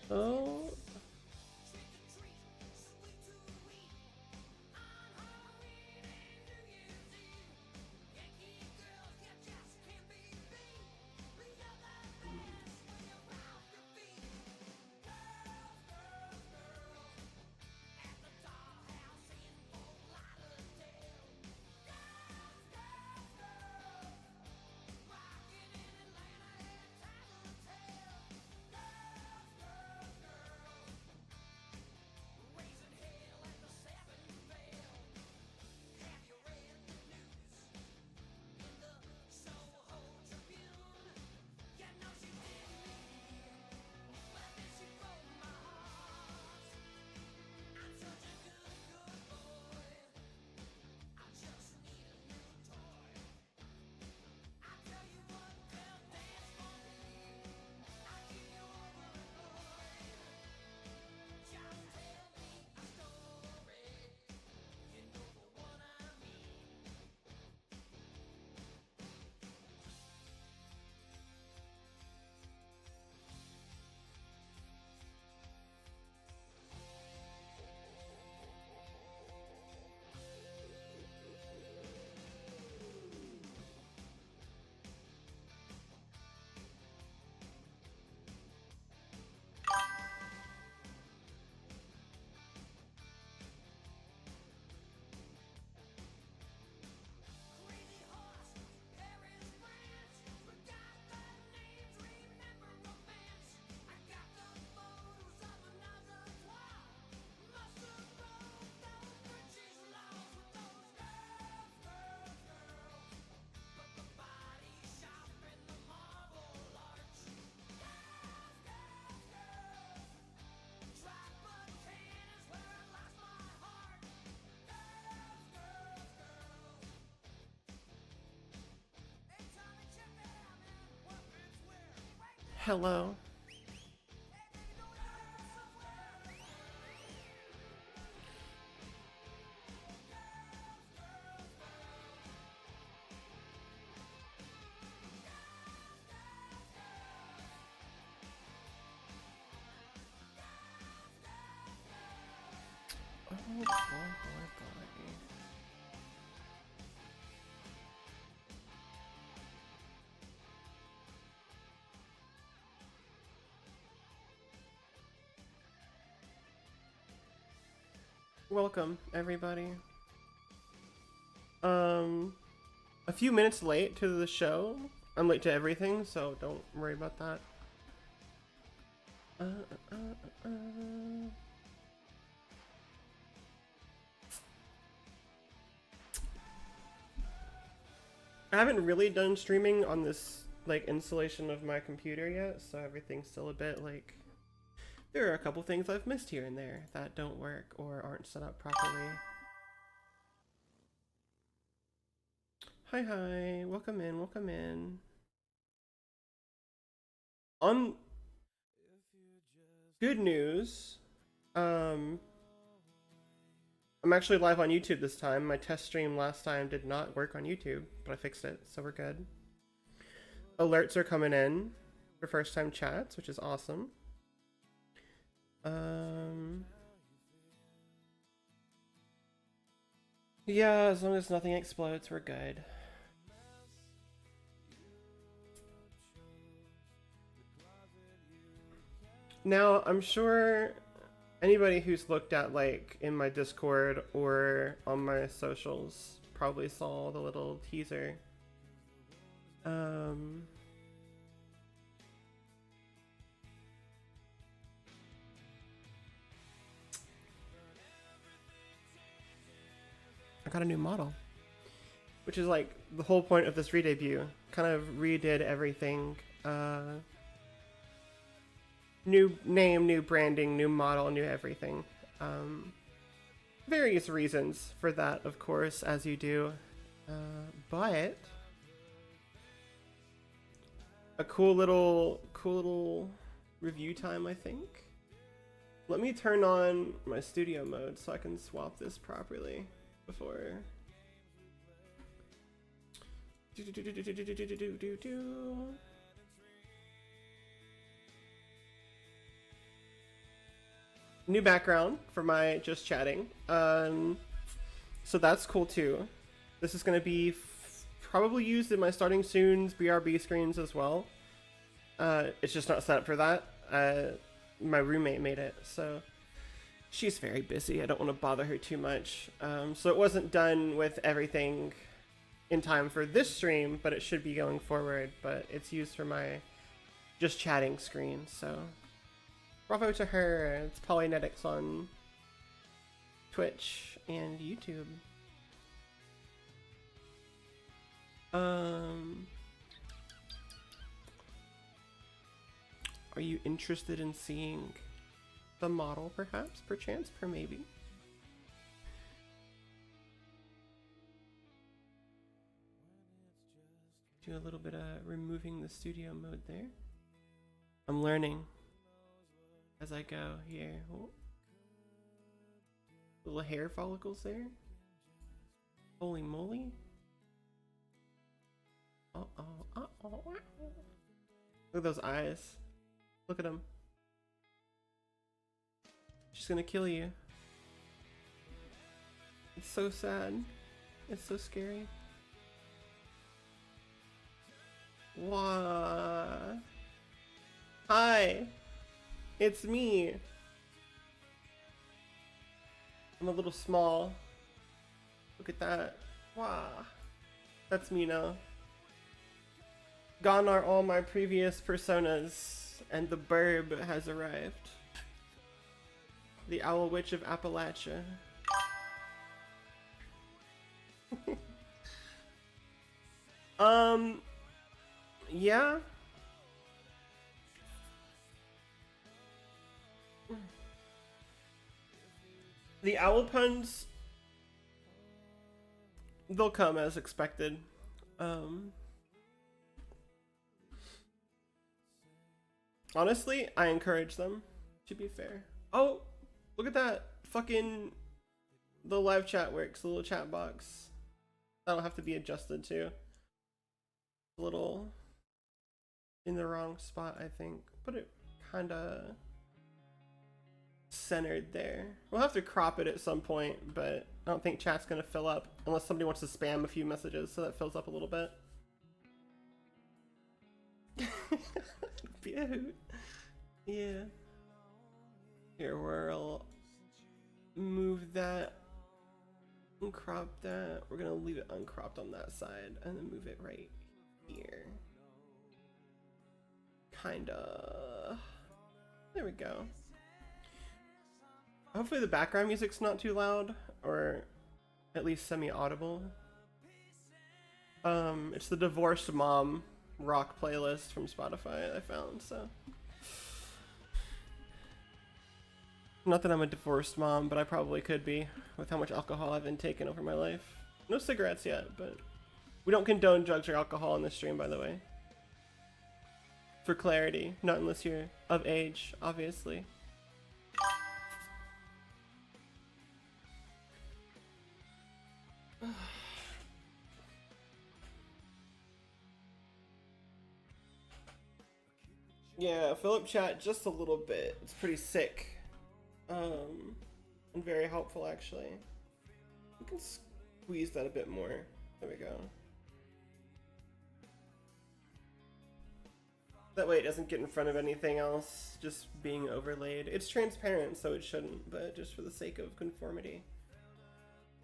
Oh. Hello. Oh boy, boy, boy. Welcome, everybody. A few minutes late to the show. I'm late to everything, so don't worry about that. I haven't really done streaming on this like installation of my computer yet, so everything's still a bit like there are a couple things I've missed here and there that don't work or aren't set up properly. Hi, hi, welcome in, welcome in. On good news, I'm actually live on YouTube this time. My test stream last time did not work on YouTube, but I fixed it, so we're good. Alerts are coming in for first time chats, which is awesome. Yeah, as long as nothing explodes, we're good. Now, I'm sure anybody who's looked at like in my Discord or on my socials probably saw the little teaser. I got a new model, which is like the whole point of this re-debut. Kind of redid everything. New name, new branding, new model, new everything. Various reasons for that, of course, as you do. But a cool little review time, I think. Let me turn on my studio mode so I can swap this properly before. new background for my just chatting. So that's cool too. This is going to be probably used in my starting soon's BRB screens as well. It's just not set up for that. My roommate made it, so she's very busy. I don't want to bother her too much. So it wasn't done with everything in time for this stream, but it should be going forward. But it's used for my just chatting screen, so bravo to her. It's Polynetics on Twitch and YouTube. Are you interested in seeing the model, perhaps, perchance, per maybe? Do a little bit of removing the studio mode there. I'm learning as I go here. Oh. Little hair follicles there. Holy moly. Uh-oh, uh-oh. Look at those eyes. Look at them. She's gonna kill you. It's so sad. It's so scary. Wah. Hi. It's me. I'm a little small. Look at that. Wow. That's me now. Gone are all my previous personas, and the burb has arrived. The Owl Witch of Appalachia. Yeah. The owl puns, they'll come as expected. Honestly, I encourage them, to be fair. Oh, look at that. Fucking the live chat works, the little chat box. That'll have to be adjusted too. A little in the wrong spot, I think. Put it kinda centered there. We'll have to crop it at some point, but I don't think chat's gonna fill up unless somebody wants to spam a few messages, so that fills up a little bit. Be a hoot. Yeah. Here, we'll move that and crop that. We're gonna leave it uncropped on that side and then move it right here. Kinda. There we go. Hopefully the background music's not too loud, or at least semi-audible. It's the Divorced Mom rock playlist from Spotify I found, so. Not that I'm a divorced mom, but I probably could be, with how much alcohol I've been taking over my life. No cigarettes yet, but we don't condone drugs or alcohol on this stream, by the way. For clarity, not unless you're of age, obviously. Yeah, fill up chat just a little bit. It's pretty sick. And very helpful, actually. We can squeeze that a bit more. There we go. That way it doesn't get in front of anything else, just being overlaid. It's transparent, so it shouldn't, but just for the sake of conformity.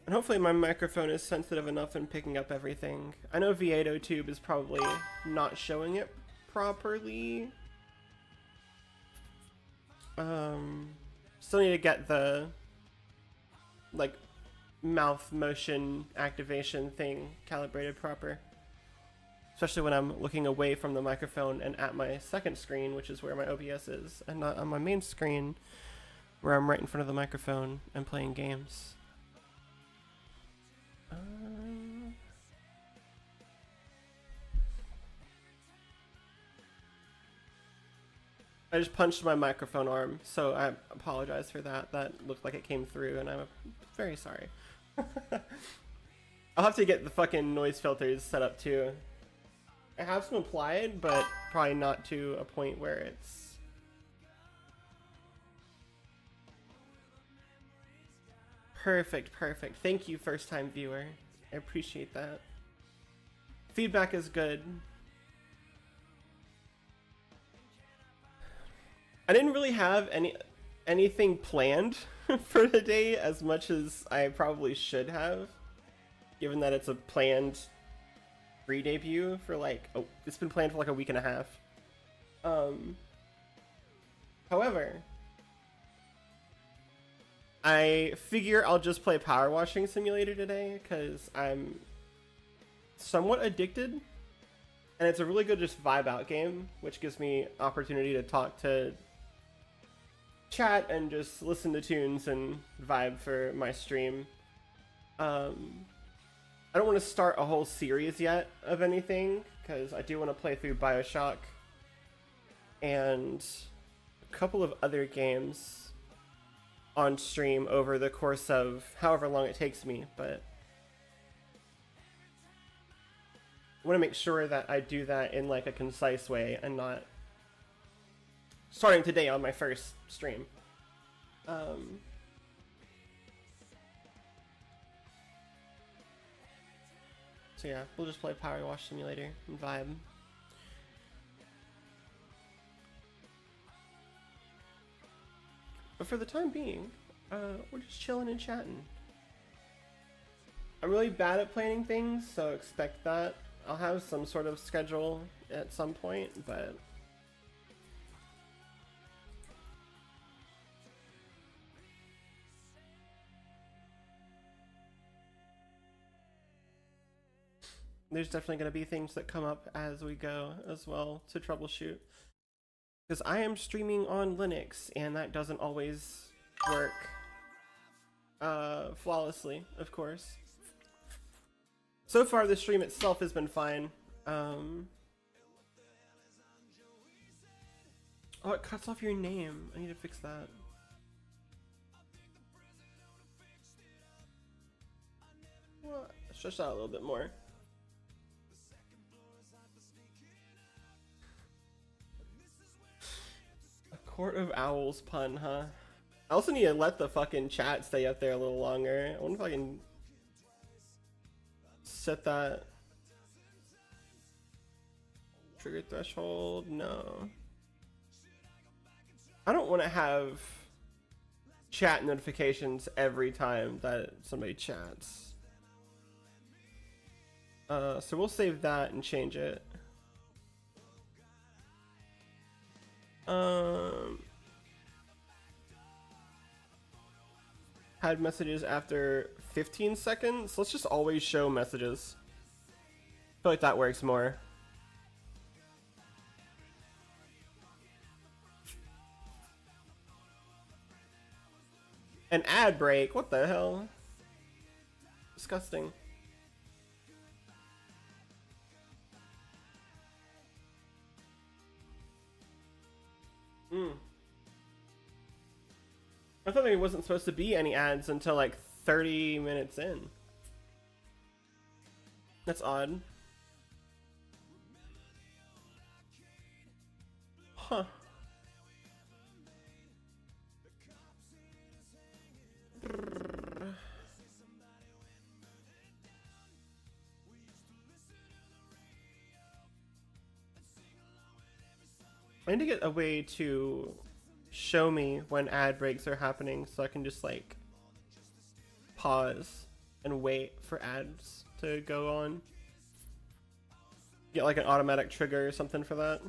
And hopefully my microphone is sensitive enough in picking up everything. I know V8 Tube is probably not showing it properly. Still need to get the like mouth motion activation thing calibrated proper, especially when I'm looking away from the microphone and at my second screen, which is where my OBS is, and not on my main screen where I'm right in front of the microphone and playing games. I just punched my microphone arm, so I apologize for that. That looked like it came through, and I'm very sorry. I'll have to get the fucking noise filters set up too. I have some applied, but probably not to a point where it's Perfect, perfect. Thank you, first time viewer. I appreciate that. Feedback is good. I didn't really have anything planned for the day as much as I probably should have, given that it's a planned re-debut for like, oh, it's been planned for like a week and a half. However, I figure I'll just play Power Washing Simulator today because I'm somewhat addicted, and it's a really good just vibe out game, which gives me opportunity to talk to chat and just listen to tunes and vibe for my stream. I don't want to start a whole series yet of anything because I do want to play through BioShock and a couple of other games on stream over the course of however long it takes me, but I want to make sure that I do that in like a concise way and not starting today on my first stream. So yeah, we'll just play Power Wash Simulator and vibe. But for the time being, we're just chilling and chatting. I'm really bad at planning things, so expect that. I'll have some sort of schedule at some point, but there's definitely going to be things that come up as we go as well to troubleshoot. Because I am streaming on Linux, and that doesn't always work flawlessly, of course. So far, the stream itself has been fine. Oh, it cuts off your name. I need to fix that. Well, stretch that out a little bit more. Court of Owls pun, huh? I also need to let the fucking chat stay up there a little longer. I wonder if I can set that trigger threshold. No. I don't want to have chat notifications every time that somebody chats. So we'll save that and change it. Had messages after 15 seconds. Let's just always show messages. I feel like that works more. An ad break? What the hell? Disgusting. I thought there wasn't supposed to be any ads until like 30 minutes in. That's odd. Huh. I need to get a way to show me when ad breaks are happening so I can just like pause and wait for ads to go on. Get like an automatic trigger or something for that.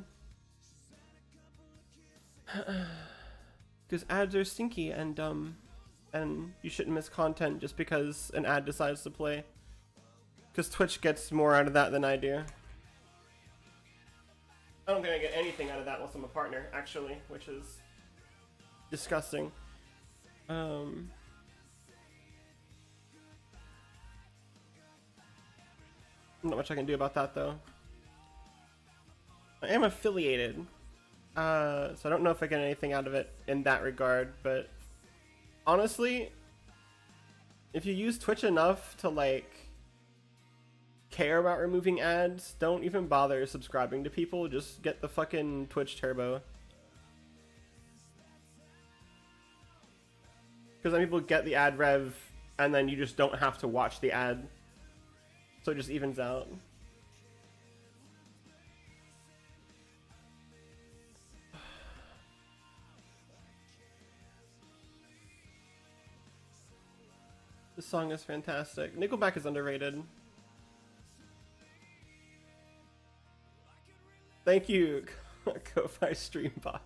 Because ads are stinky and dumb, and you shouldn't miss content just because an ad decides to play. Because Twitch gets more out of that than I do. I don't think I get anything out of that unless I'm a partner, actually, which is disgusting. Not much I can do about that, though. I am affiliated, so I don't know if I get anything out of it in that regard, but honestly, if you use Twitch enough to, like, care about removing ads, don't even bother subscribing to people, just get the fucking Twitch Turbo. Because then people get the ad rev and then you just don't have to watch the ad, so it just evens out. This song is fantastic. Nickelback is underrated. Thank you, Ko-Fi Streambot.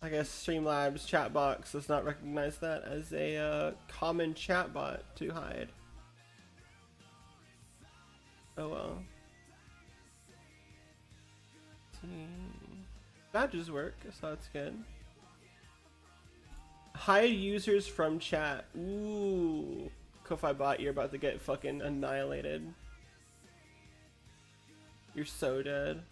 I guess Streamlabs chatbox does not recognize that as a common chatbot to hide. Oh well. Badges work, so that's good. Hide users from chat. Ooh. Ko-Fi bot, you're about to get fucking annihilated. You're so dead.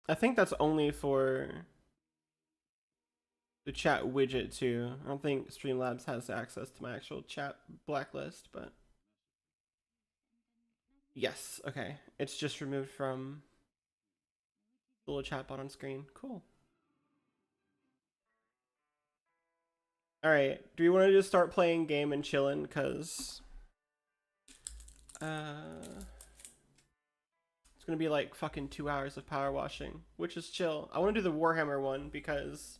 I think that's only for the chat widget too. I don't think Streamlabs has access to my actual chat blacklist, but yes, okay. It's just removed from the little chatbot on screen. Cool. All right, do we want to just start playing game and chillin'? Cause it's gonna be like fucking 2 hours of power washing, which is chill. I want to do the Warhammer one because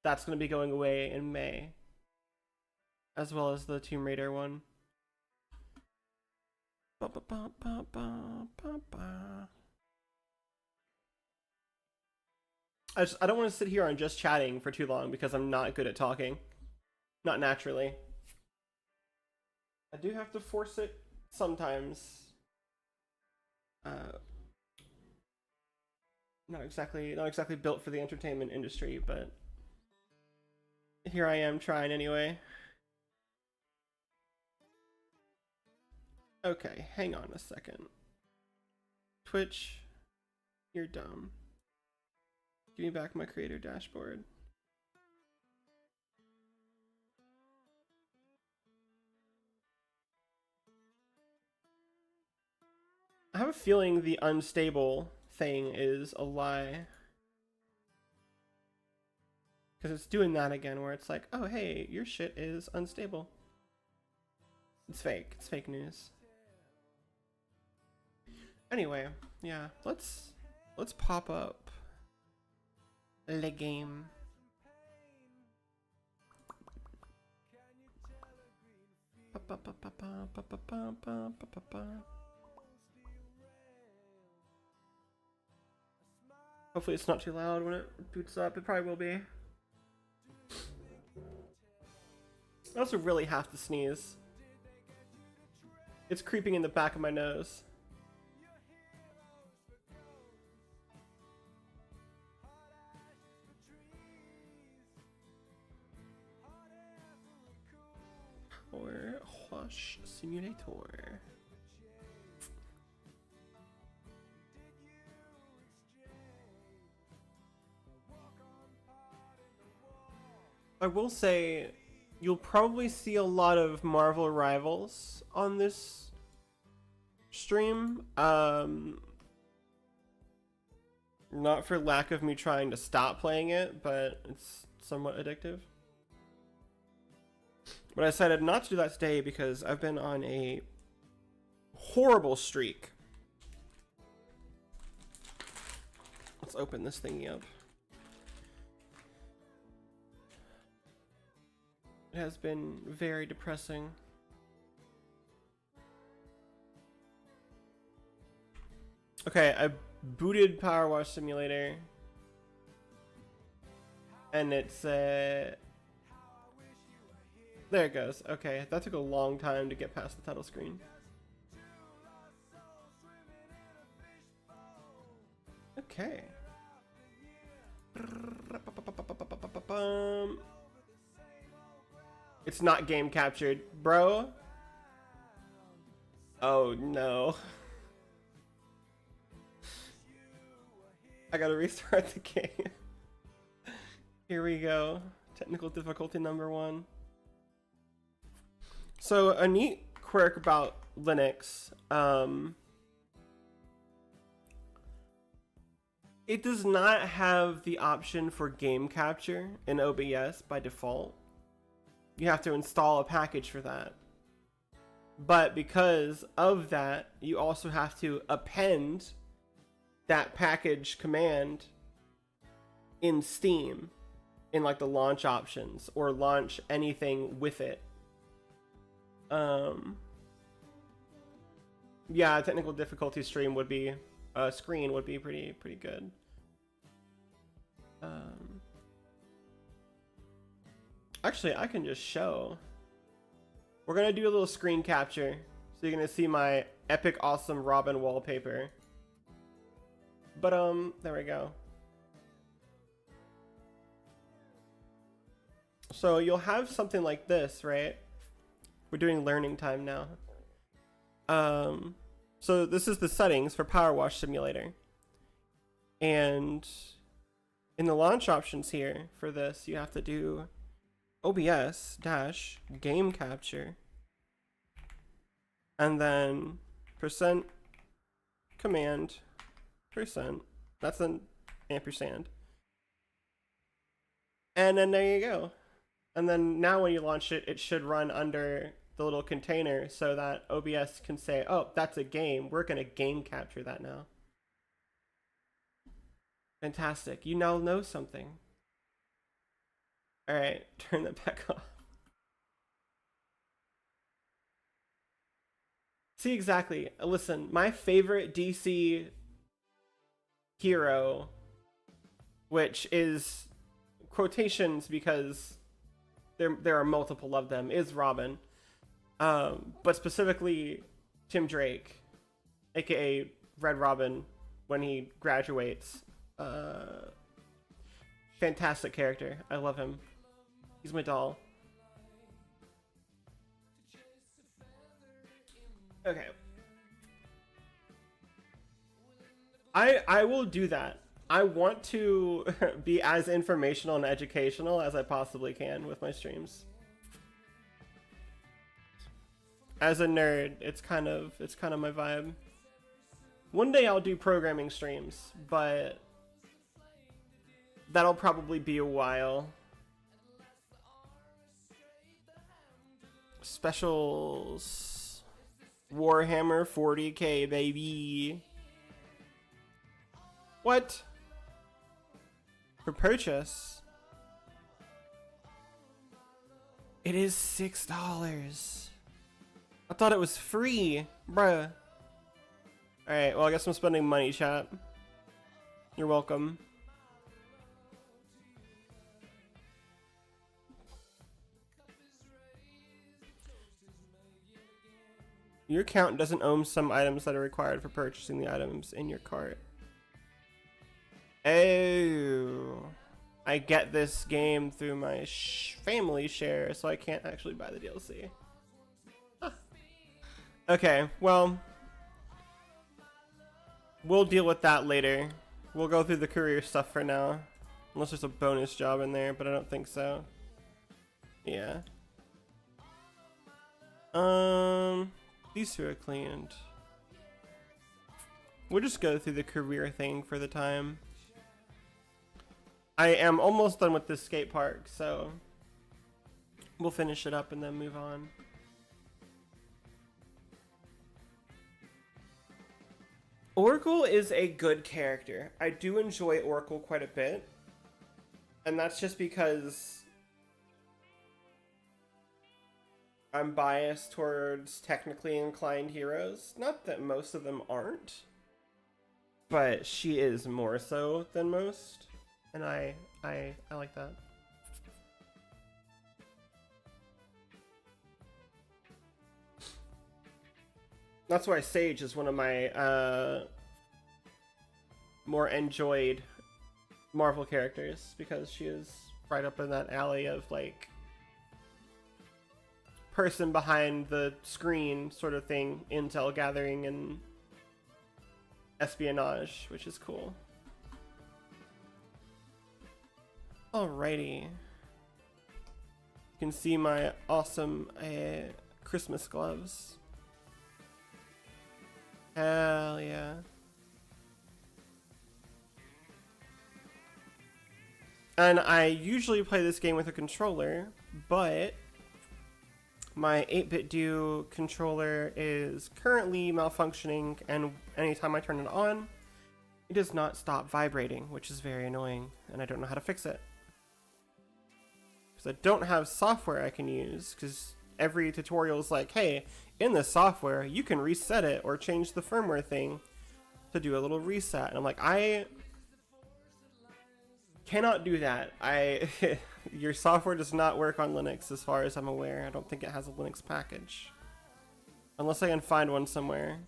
that's gonna be going away in May, as well as the Tomb Raider one. I don't want to sit here on just chatting for too long because I'm not good at talking. Not naturally. I do have to force it sometimes. Not exactly built for the entertainment industry, but here I am trying anyway. Okay, hang on a second. Twitch, you're dumb. Give me back my creator dashboard. I have a feeling the unstable thing is a lie. Because it's doing that again where it's like, oh hey, your shit is unstable. It's fake. It's fake news. Anyway, yeah, let's pop up the game. Hopefully it's not too loud when it boots up. It probably will be. I also really have to sneeze. It's creeping in the back of my nose. Power wash simulator. I will say, you'll probably see a lot of Marvel Rivals on this stream. Not for lack of me trying to stop playing it, but it's somewhat addictive. But I decided not to do that today because I've been on a horrible streak. Let's open this thingy up. It has been very depressing. Okay, I booted Power Wash Simulator. And it's there it goes. Okay, that took a long time to get past the title screen. Okay. It's not game captured, bro. Oh no. I gotta restart the game. Here we go. Technical difficulty number 1. So a neat quirk about Linux, it does not have the option for game capture in OBS by default. You have to install a package for that. But because of that, you also have to append that package command in Steam in like the launch options, or launch anything with it. Yeah, technical difficulty screen would be pretty good. Actually, I can just show. We're gonna do a little screen capture, so you're gonna see my epic awesome Robin wallpaper. But there we go. So you'll have something like this, right? We're doing learning time now. So this is the settings for Power Wash Simulator. And in the launch options here for this, you have to do OBS-game capture. And then %command %. That's an ampersand. And then there you go. And then now when you launch it, it should run under the little container so that OBS can say, oh, that's a game. We're going to game capture that now. Fantastic. You now know something. All right, turn that back off. See, exactly. Listen, my favorite DC hero, which is quotations because there are multiple of them, is Robin. But specifically Tim Drake, aka Red Robin, when he graduates. Fantastic character. I love him. He's my doll. Okay. I will do that. I want to be as informational and educational as I possibly can with my streams. As a nerd, it's kind of my vibe. One day I'll do programming streams, but that'll probably be a while. Specials. Warhammer 40k, baby. What? For purchase? It is $6. I thought it was free, bruh. Alright, well, I guess I'm spending money, chat. You're welcome. Your account doesn't own some items that are required for purchasing the items in your cart. Oh, I get this game through my family share, so I can't actually buy the DLC. Huh. Okay, well, we'll deal with that later. We'll go through the career stuff for now. Unless there's a bonus job in there, but I don't think so. Yeah. These two are cleaned. We'll just go through the career thing for the time. I am almost done with this skate park, so we'll finish it up and then move on. Oracle is a good character. I do enjoy Oracle quite a bit. And that's just because I'm biased towards technically inclined heroes. Not that most of them aren't, but she is more so than most. And I like that. That's why Sage is one of my more enjoyed Marvel characters, because she is right up in that alley of like person behind the screen sort of thing, intel gathering and espionage, which is cool. Alrighty. You can see my awesome Christmas gloves. Hell yeah. And I usually play this game with a controller, but my 8-bit do controller is currently malfunctioning, and anytime I turn it on, it does not stop vibrating, which is very annoying, and I don't know how to fix it. Because I don't have software I can use, because every tutorial is like, hey, in this software, you can reset it or change the firmware thing to do a little reset. And I'm like, I cannot do that. Your software does not work on Linux as far as I'm aware. I don't think it has a Linux package. Unless I can find one somewhere.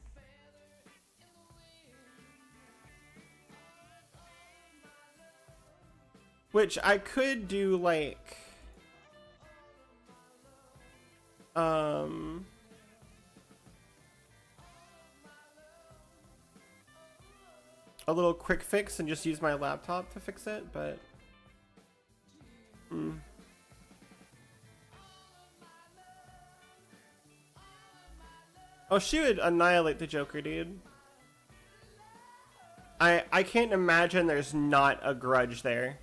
Which I could do like a little quick fix and just use my laptop to fix it, but oh, she would annihilate the Joker, dude. I can't imagine there's not a grudge there.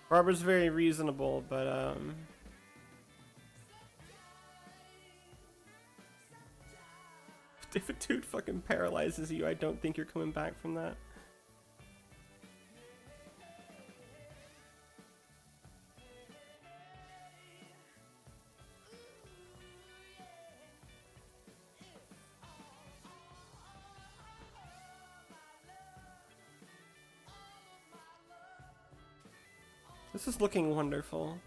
Barbara's very reasonable, but if a dude fucking paralyzes you, I don't think you're coming back from that. This is looking wonderful.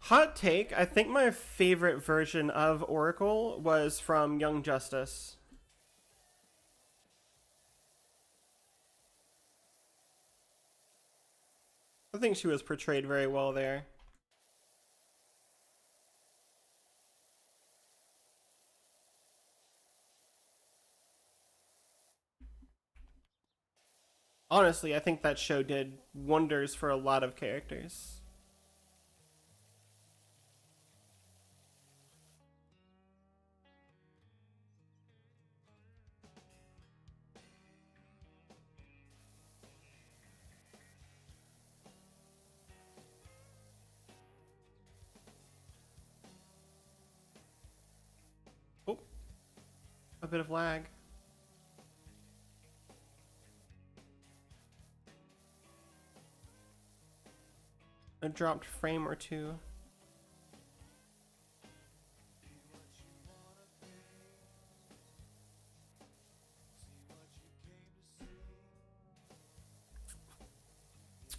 Hot take, I think my favorite version of Oracle was from Young Justice. I think she was portrayed very well there. Honestly, I think that show did wonders for a lot of characters. Oh, a bit of lag. A dropped frame or two.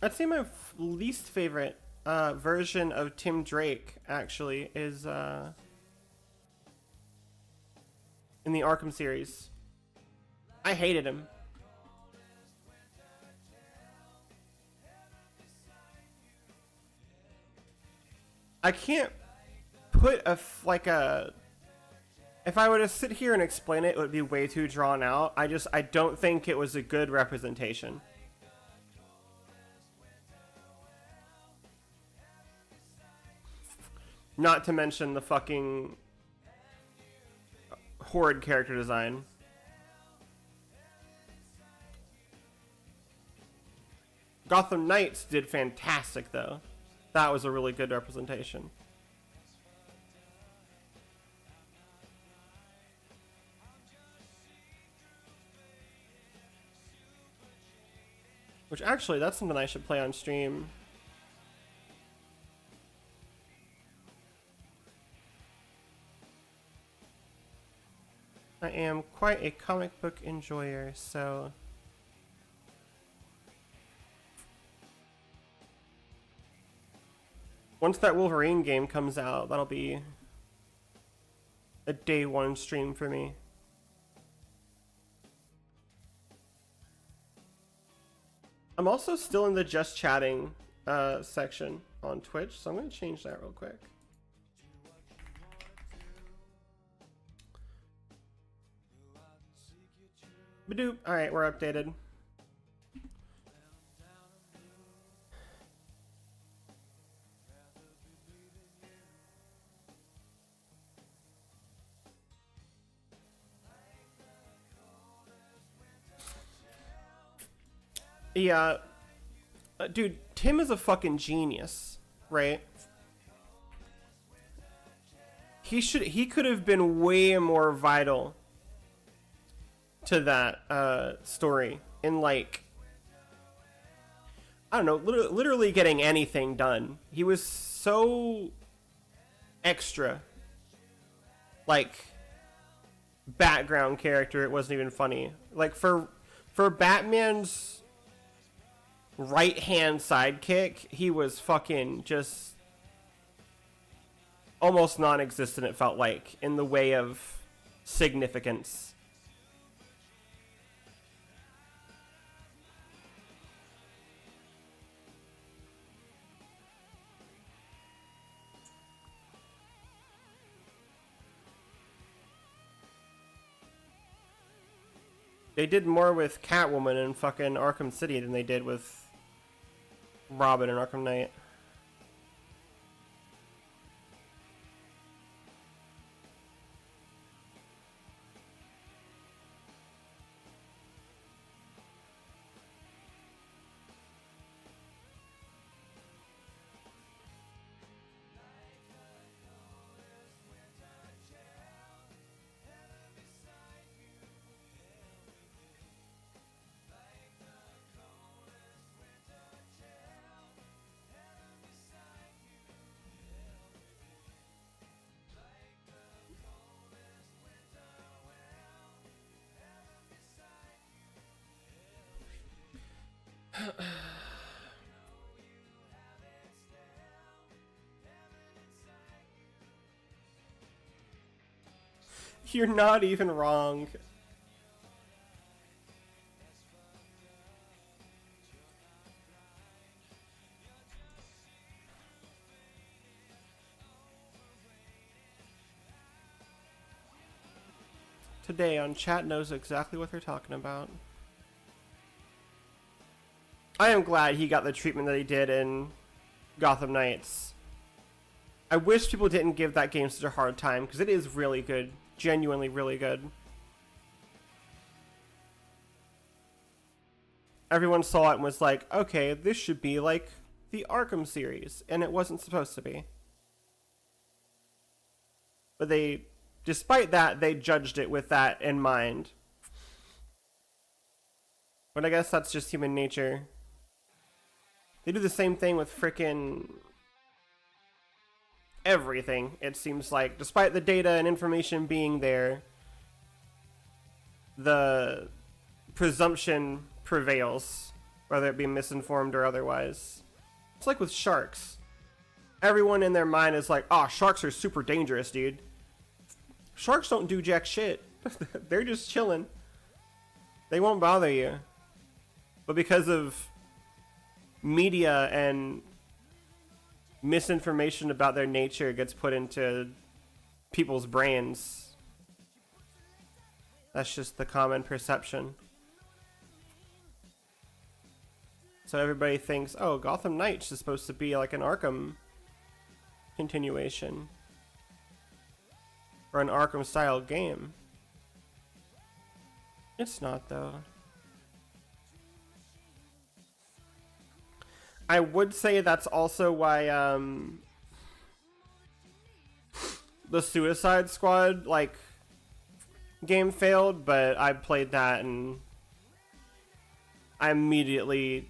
I'd say my least favorite version of Tim Drake actually is in the Arkham series. I hated him. I can't put if I were to sit here and explain it, it would be way too drawn out. I don't think it was a good representation. Not to mention the fucking horrid character design. Gotham Knights did fantastic though. That was a really good representation. Which actually, that's something I should play on stream. I am quite a comic book enjoyer, so once that Wolverine game comes out, that'll be a day one stream for me. I'm also still in the just chatting section on Twitch, so I'm going to change that real quick. Badoop. Alright, we're updated. Yeah. Dude, Tim is a fucking genius, right? He could have been way more vital to that story in, like, I don't know, literally getting anything done. He was so extra, like, background character, it wasn't even funny. Like, for Batman's right-hand sidekick, he was fucking just almost non-existent, it felt like, in the way of significance. They did more with Catwoman in fucking Arkham City than they did with Robin and Arkham Knight. You're not even wrong. Today on Chat knows exactly what they're talking about. I am glad he got the treatment that he did in Gotham Knights. I wish people didn't give that game such a hard time, because it is really good. Genuinely really good. Everyone saw it and was like, okay, this should be like the Arkham series, and it wasn't supposed to be. But they, despite that, they judged it with that in mind. But I guess that's just human nature. They do the same thing with frickin' everything, it seems like. Despite the data and information being there, the presumption prevails, whether it be misinformed or otherwise. It's like with sharks. Everyone in their mind is like, oh, sharks are super dangerous, dude. Sharks don't do jack shit. They're just chilling. They won't bother you. But because of media and misinformation about their nature gets put into people's brains, that's just the common perception. So everybody thinks, oh, Gotham Knights is supposed to be like an Arkham continuation. Or an Arkham style game. It's not, though. I would say that's also why the Suicide Squad like game failed, but I played that and I immediately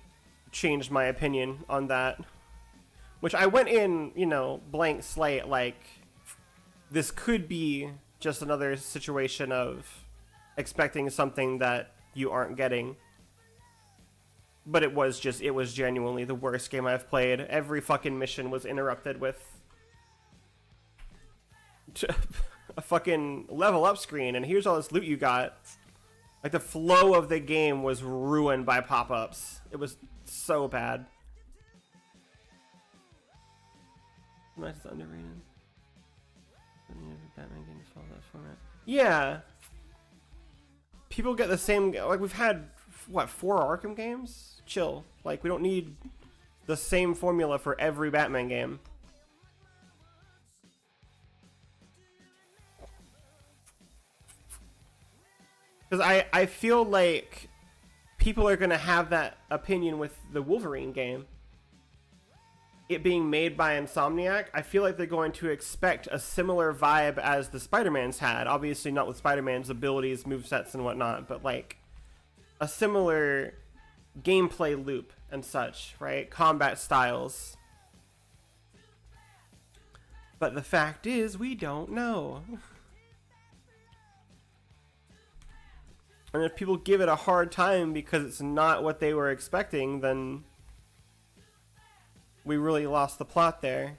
changed my opinion on that. Which I went in, you know, blank slate, like this could be just another situation of expecting something that you aren't getting. But it was genuinely the worst game I've played. Every fucking mission was interrupted with a fucking level up screen, and here's all this loot you got. Like, the flow of the game was ruined by pop-ups. It was so bad. Nice is underrated. Batman games follow that format. Yeah. People get the same... Like, we've had, what, 4 Arkham games? Chill. Like, we don't need the same formula for every Batman game. Because I feel like people are going to have that opinion with the Wolverine game. It being made by Insomniac, I feel like they're going to expect a similar vibe as the Spider-Man's had. Obviously not with Spider-Man's abilities, movesets, and whatnot, but like a similar gameplay loop and such, right? Combat styles. But the fact is, we don't know. And if people give it a hard time because it's not what they were expecting, then we really lost the plot there.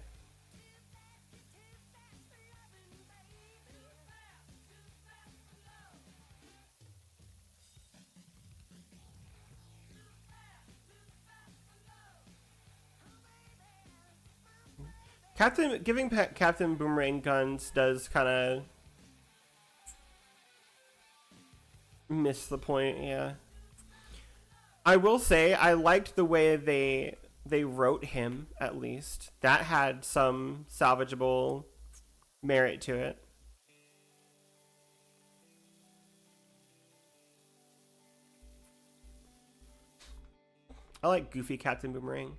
Giving Captain Boomerang guns does kind of miss the point, yeah. I will say I liked the way they wrote him, at least. That had some salvageable merit to it. I like goofy Captain Boomerang.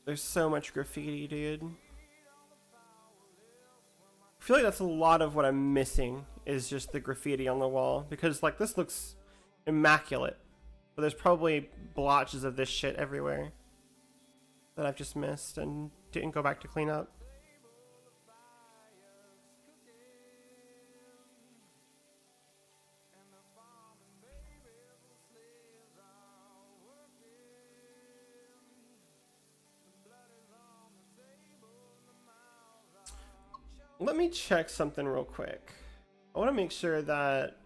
There's so much graffiti, dude. I feel like that's a lot of what I'm missing, is just the graffiti on the wall. Because, like, this looks immaculate. But there's probably blotches of this shit everywhere that I've just missed and didn't go back to clean up. Let me check something real quick. I want to make sure that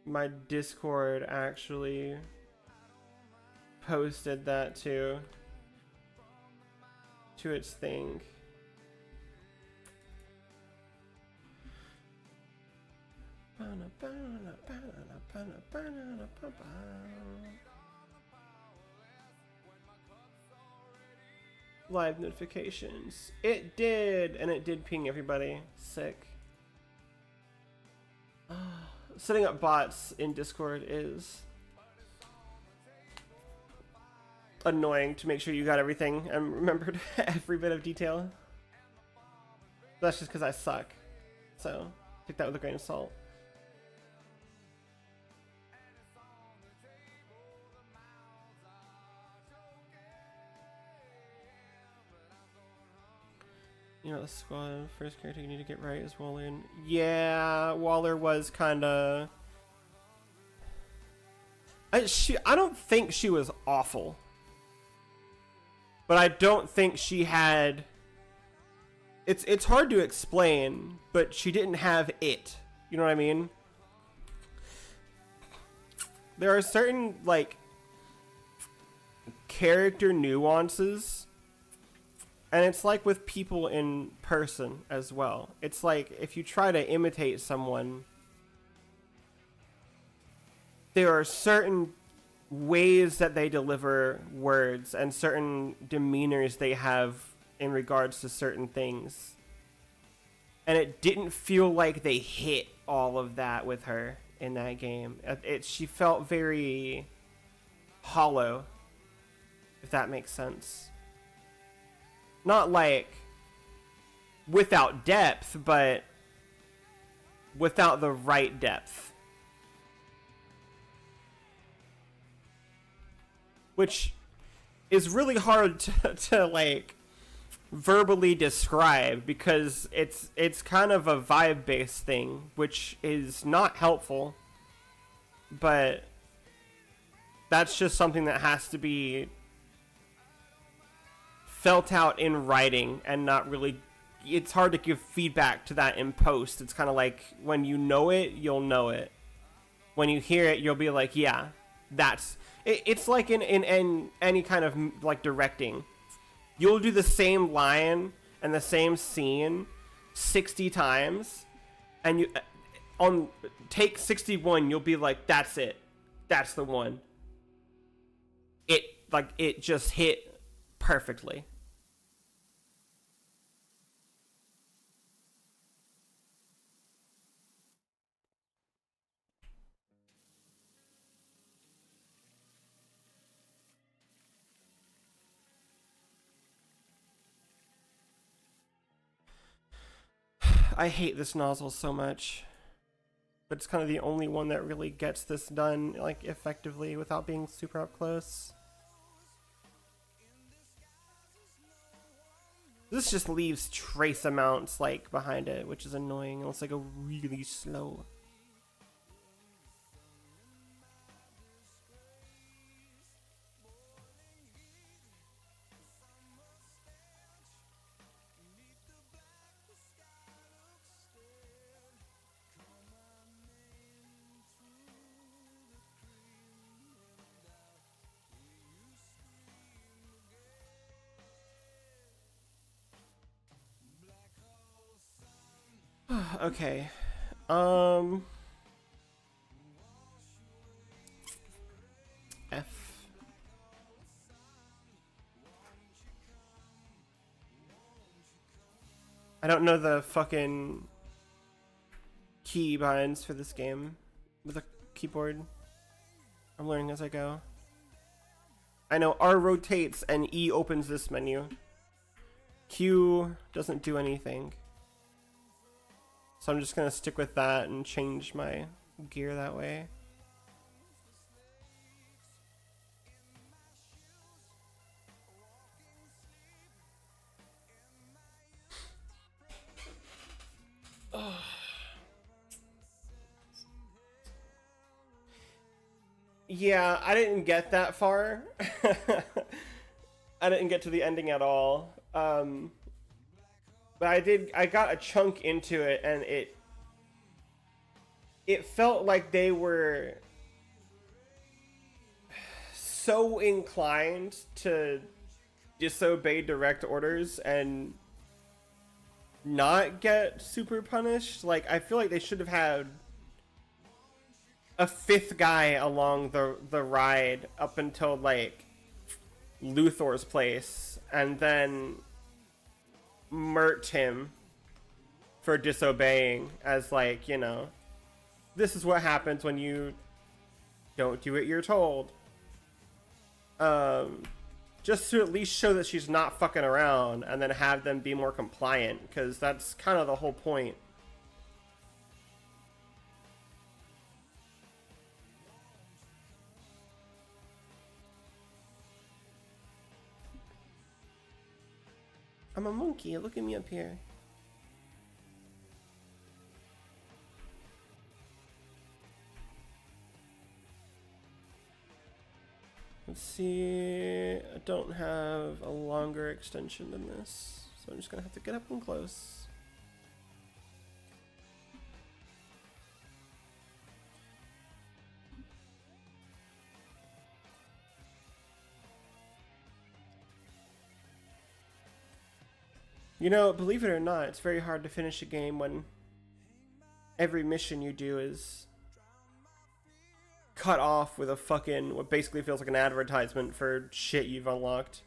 my Discord actually posted that to its thing. Live notifications. It did, and it did ping everybody. Sick. Setting up bots in Discord is annoying to make sure you got everything and remembered every bit of detail. That's just because I suck. So, take that with a grain of salt. You know, the squad first character you need to get right is Waller. Yeah, Waller was kind of. I don't think she was awful, but I don't think she had. It's hard to explain, but she didn't have it. You know what I mean? There are certain like character nuances. And it's like with people in person as well. It's like if you try to imitate someone, there are certain ways that they deliver words and certain demeanors they have in regards to certain things. And it didn't feel like they hit all of that with her in that game. She felt very hollow, if that makes sense. Not like without depth, but without the right depth. Which is really hard to like verbally describe, because it's kind of a vibe based thing, which is not helpful, but that's just something that has to be felt out in writing and not really. It's hard to give feedback to that in post. It's kind of like when you know it, you'll know it. When you hear it, you'll be like, yeah, that's it. It's like in any kind of like directing. You'll do the same line and the same scene 60 times, and you on take 61, you'll be like, that's it. That's the one. It just hit perfectly. I hate this nozzle so much, but it's kind of the only one that really gets this done like effectively without being super up close. This just leaves trace amounts like behind it, which is annoying. It looks like a really slow. Okay. F. I don't know the fucking key binds for this game with a keyboard. I'm learning as I go. I know R rotates and E opens this menu. Q doesn't do anything. So I'm just gonna stick with that and change my gear that way. Yeah, I didn't get that far. I didn't get to the ending at all. But I got a chunk into it, and it felt like they were so inclined to disobey direct orders and not get super punished. Like, I feel like they should have had a fifth guy along the ride up until like Luthor's place, and then murked him for disobeying, as like, you know, this is what happens when you don't do what you're told. Just to at least show that she's not fucking around, and then have them be more compliant, because that's kind of the whole point. I'm a monkey, look at me up here. Let's see, I don't have a longer extension than this, so I'm just gonna have to get up and close. You know, believe it or not, it's very hard to finish a game when every mission you do is cut off with a fucking, what basically feels like an advertisement for shit you've unlocked.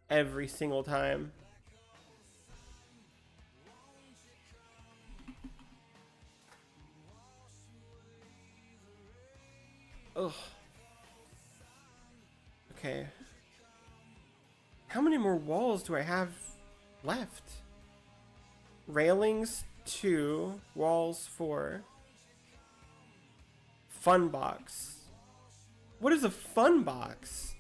Every single time. Ugh. Okay. How many more walls do I have left? Railings 2, walls 4. Fun box. What is a fun box?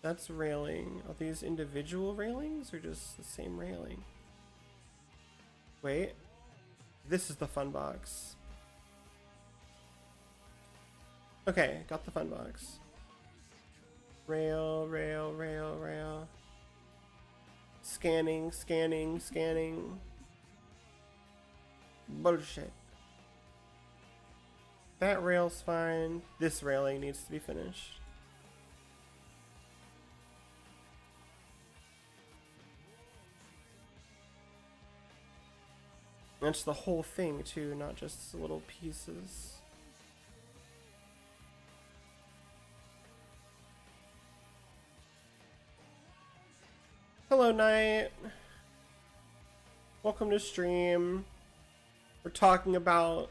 That's railing. Are these individual railings or just the same railing? Wait. This is the fun box. Okay, got the fun box. Rail, rail, rail, rail. Scanning, scanning, scanning. Bullshit. That rail's fine. This railing needs to be finished. That's the whole thing too, not just little pieces. Hello, Knight. Welcome to stream. We're talking about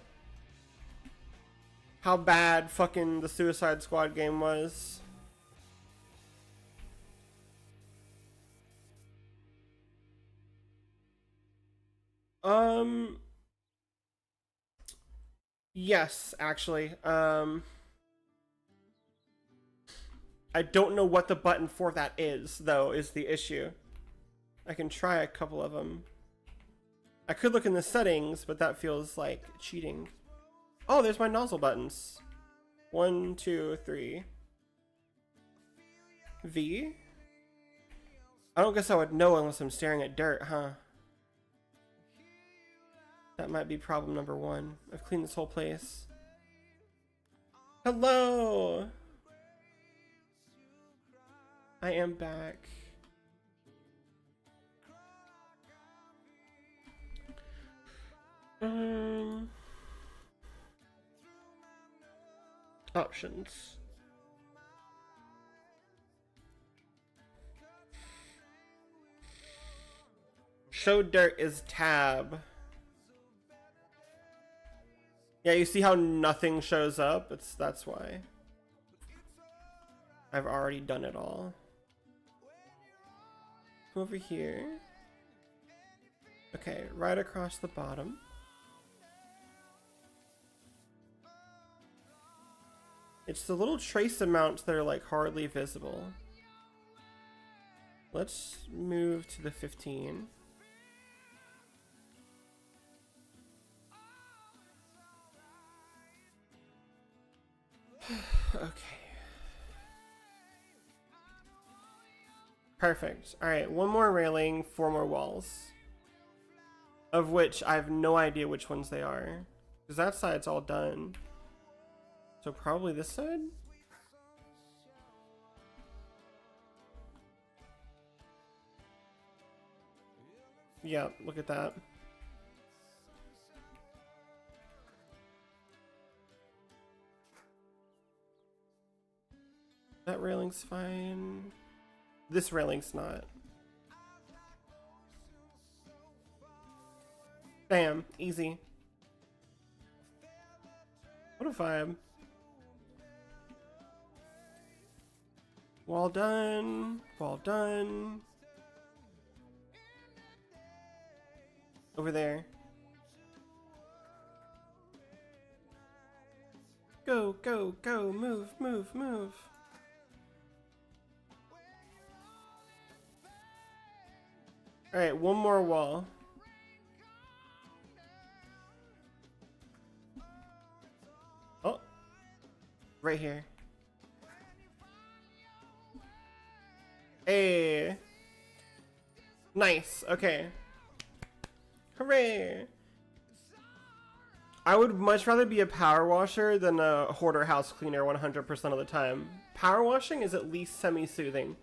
how bad fucking the Suicide Squad game was. Yes, actually. I don't know what the button for that is, though, is the issue. I can try a couple of them. I could look in the settings, but that feels like cheating. Oh, there's my nozzle buttons. 1, 2, 3. V? I don't guess I would know unless I'm staring at dirt, huh? That might be problem number 1. I've cleaned this whole place. Hello! I am back. Options. Show dirt is tab. Yeah, you see how nothing shows up? That's why. I've already done it all. Come over here. Okay, right across the bottom. It's the little trace amounts that are like hardly visible. Let's move to the 15. Okay. Perfect. Alright, one more railing, 4 more walls. Of which I have no idea which ones they are. Because that side's all done. So probably this side? Yeah, look at that. That railing's fine. This railing's not. Bam, easy. What a vibe. Wall done. Wall done. Over there. Go, go, go, move, move, move. Alright, one more wall. Oh. Right here. Hey. Nice, okay. Hooray! I would much rather be a power washer than a hoarder house cleaner 100% of the time. Power washing is at least semi-soothing.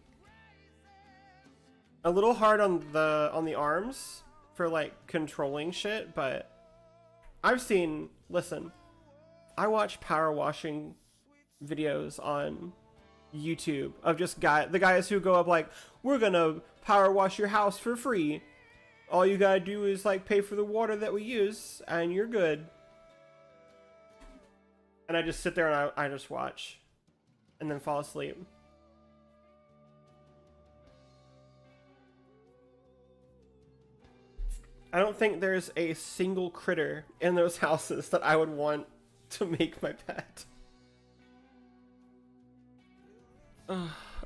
A little hard on the arms for like controlling shit, but I've seen, listen, I watch power washing videos on YouTube of just the guys who go up like, we're gonna power wash your house for free. All you gotta do is like pay for the water that we use and you're good. And I just sit there and I just watch and then fall asleep. I don't think there's a single critter in those houses that I would want to make my pet.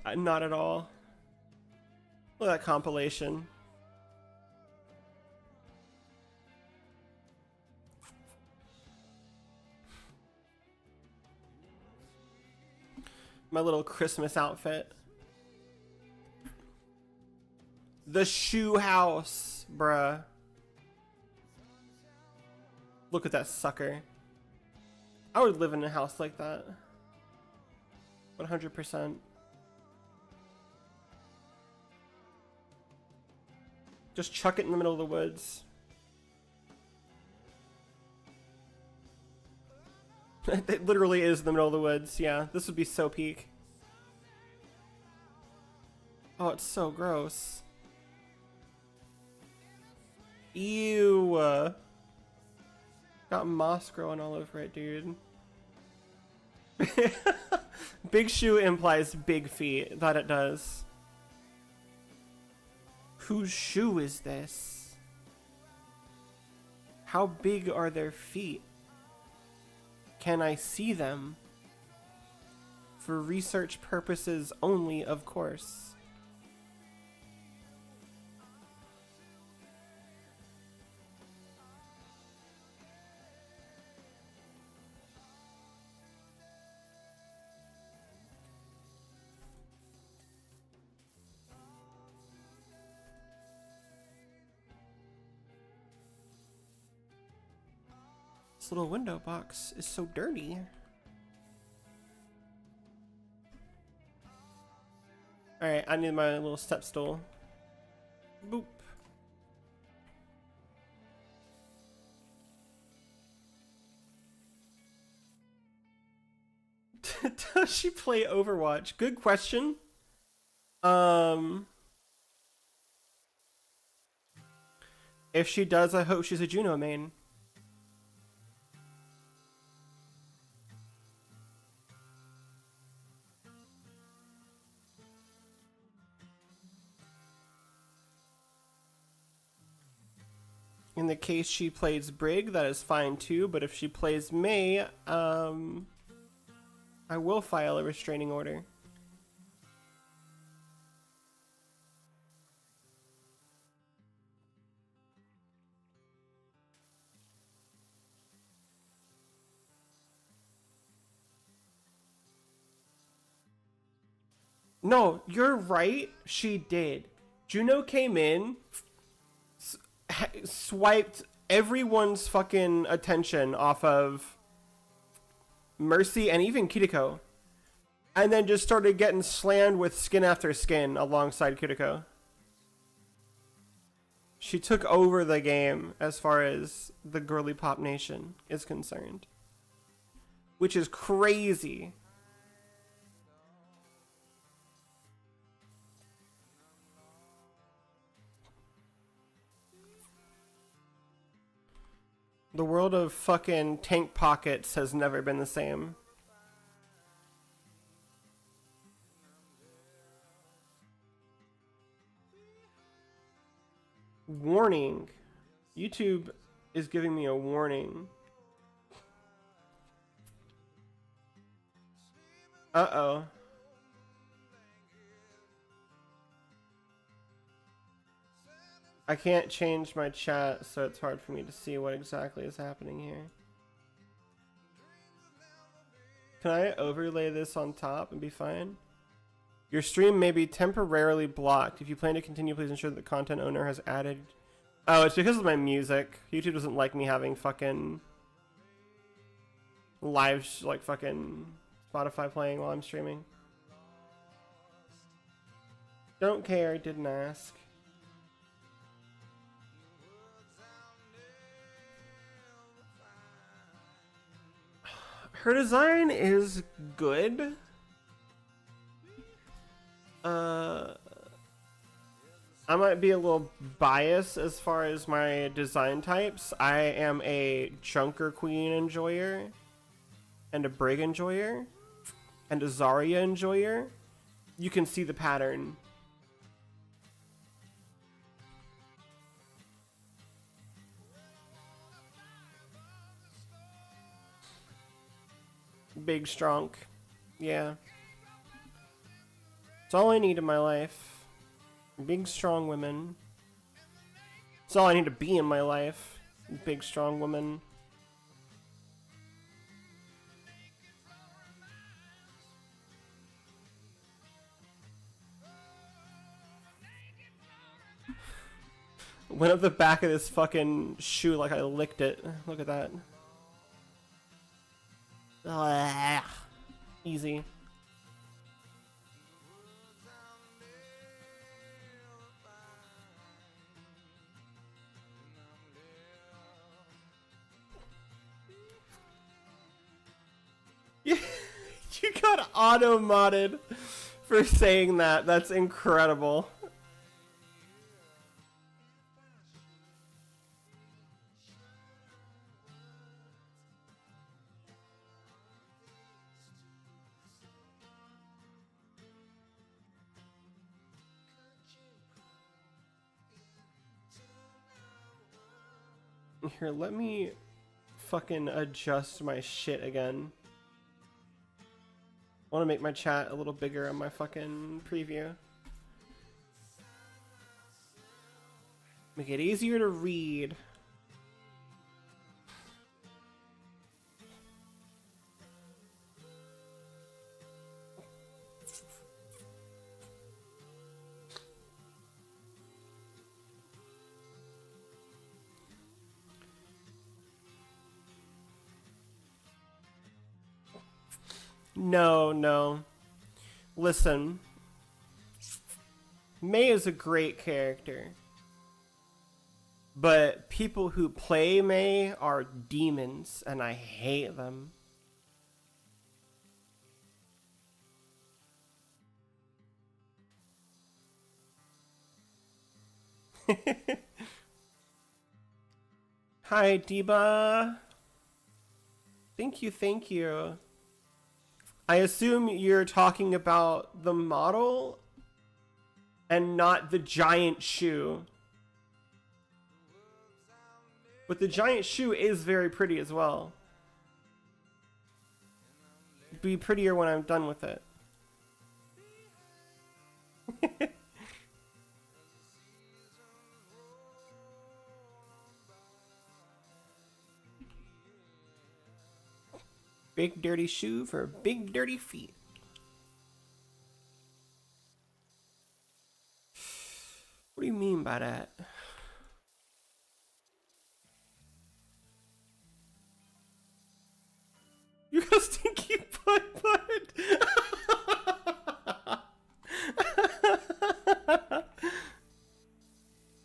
I Not at all. Look at that compilation. My little Christmas outfit. The shoe house, bruh. Look at that sucker. I would live in a house like that. 100%. Just chuck it in the middle of the woods. It literally is the middle of the woods. Yeah, this would be so peak. Oh, it's so gross. Ew. Got moss growing all over it, dude. Big shoe implies big feet. That it does. Whose shoe is this? How big are their feet? Can I see them? For research purposes only, of course. This little window box is so dirty. Alright, I need my little step stool. Boop. Does she play Overwatch? Good question. If she does, I hope she's a Juno main. In the case she plays Brig, that is fine too, but if she plays Mei, I will file a restraining order. No, you're right, she did. Juno came in, swiped everyone's fucking attention off of Mercy and even Kiriko, and then just started getting slammed with skin after skin alongside Kiriko. She took over the game as far as the girly pop nation is concerned, which is crazy. The world of fucking tank pockets has never been the same. Warning. YouTube is giving me a warning. Uh-oh. I can't change my chat, so it's hard for me to see what exactly is happening here. Can I overlay this on top and be fine? Your stream may be temporarily blocked. If you plan to continue, please ensure that the content owner has added... Oh, it's because of my music. YouTube doesn't like me having fucking... live, like fucking Spotify playing while I'm streaming. Don't care, didn't ask. Her design is good. I might be a little biased as far as my design types. I am a Junker Queen enjoyer, and a Brig enjoyer, and a Zarya enjoyer. You can see the pattern. Big strong. Yeah. It's all I need in my life. Big, strong women. It's all I need to be in my life. Big, strong women. Went up the back of this fucking shoe like I licked it. Look at that. Ugh. Easy. You got auto-modded for saying that. That's incredible. Here, let me fucking adjust my shit again. I want to make my chat a little bigger on my fucking preview. Make it easier to read. No, no. Listen. Mei is a great character. But people who play Mei are demons, and I hate them. Hi, Diba. Thank you, thank you. I assume you're talking about the model and not the giant shoe. But the giant shoe is very pretty as well. It'd be prettier when I'm done with it. Big dirty shoe for big dirty feet. What do you mean by that? You got a stinky butt.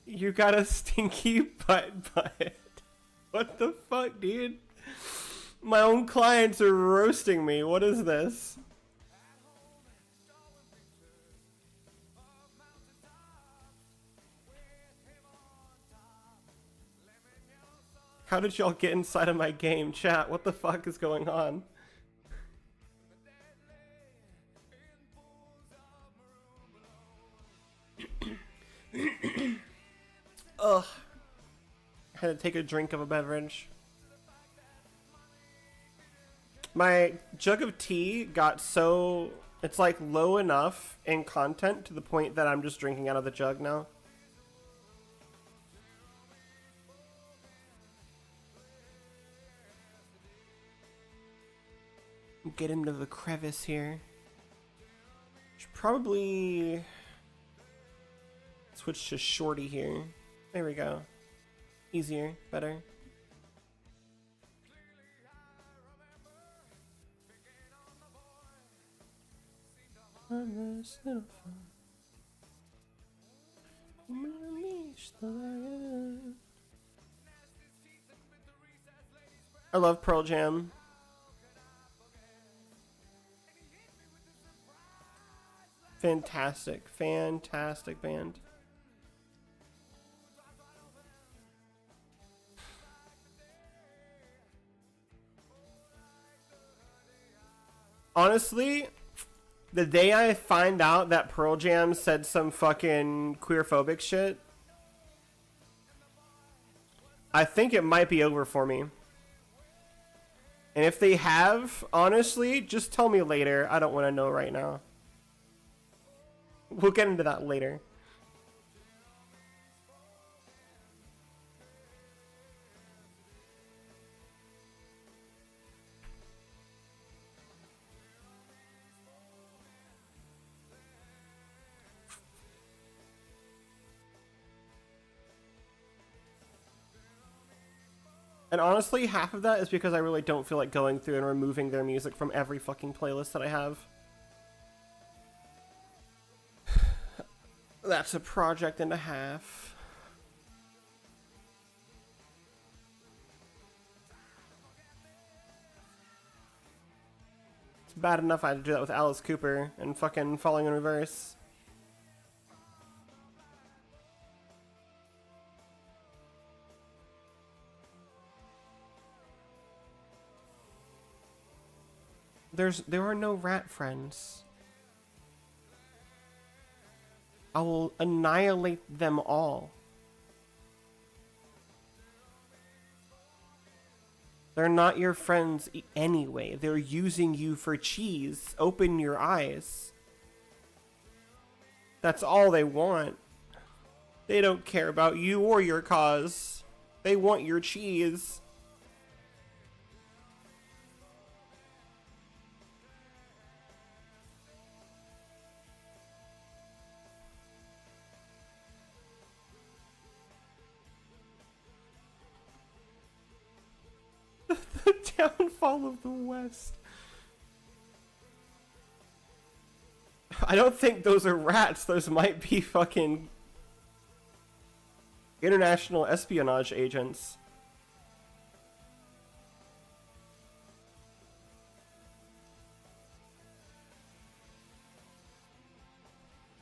You got a stinky butt. What the fuck, dude? My own clients are roasting me. What is this? How did y'all get inside of my game, chat? What the fuck is going on? Ugh. I had to take a drink of a beverage. My jug of tea got so... It's like low enough in content to the point that I'm just drinking out of the jug now. Get into the crevice here. Should probably switch to shorty here. There we go. Easier, better. I love Pearl Jam. Fantastic, fantastic band. Honestly, the day I find out that Pearl Jam said some fucking queerphobic shit, I think it might be over for me. And if they have, honestly, just tell me later. I don't want to know right now. We'll get into that later. And honestly, half of that is because I really don't feel like going through and removing their music from every fucking playlist that I have. That's a project and a half. It's bad enough I had to do that with Alice Cooper and fucking Falling in Reverse. There are no rat friends. I will annihilate them all. They're not your friends anyway. They're using you for cheese. Open your eyes. That's all they want. They don't care about you or your cause. They want your cheese. The downfall of the West. I don't think those are rats. Those might be fucking international espionage agents.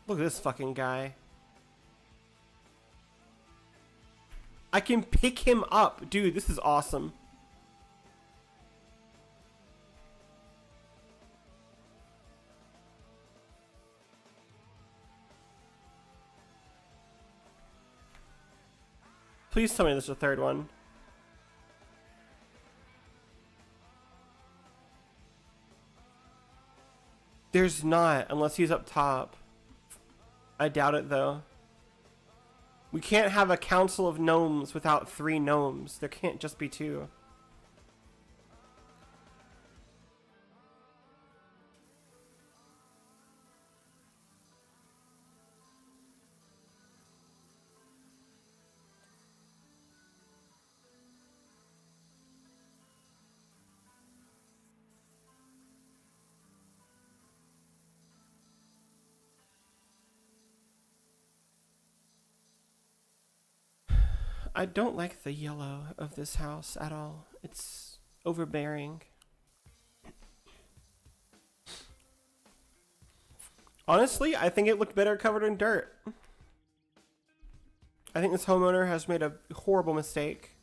Look at this fucking guy. I can pick him up. Dude, this is awesome. Please tell me there's a third one. There's not, unless he's up top. I doubt it, though. We can't have a council of gnomes without 3 gnomes. There can't just be 2. I don't like the yellow of this house at all. It's overbearing. Honestly, I think it looked better covered in dirt. I think this homeowner has made a horrible mistake.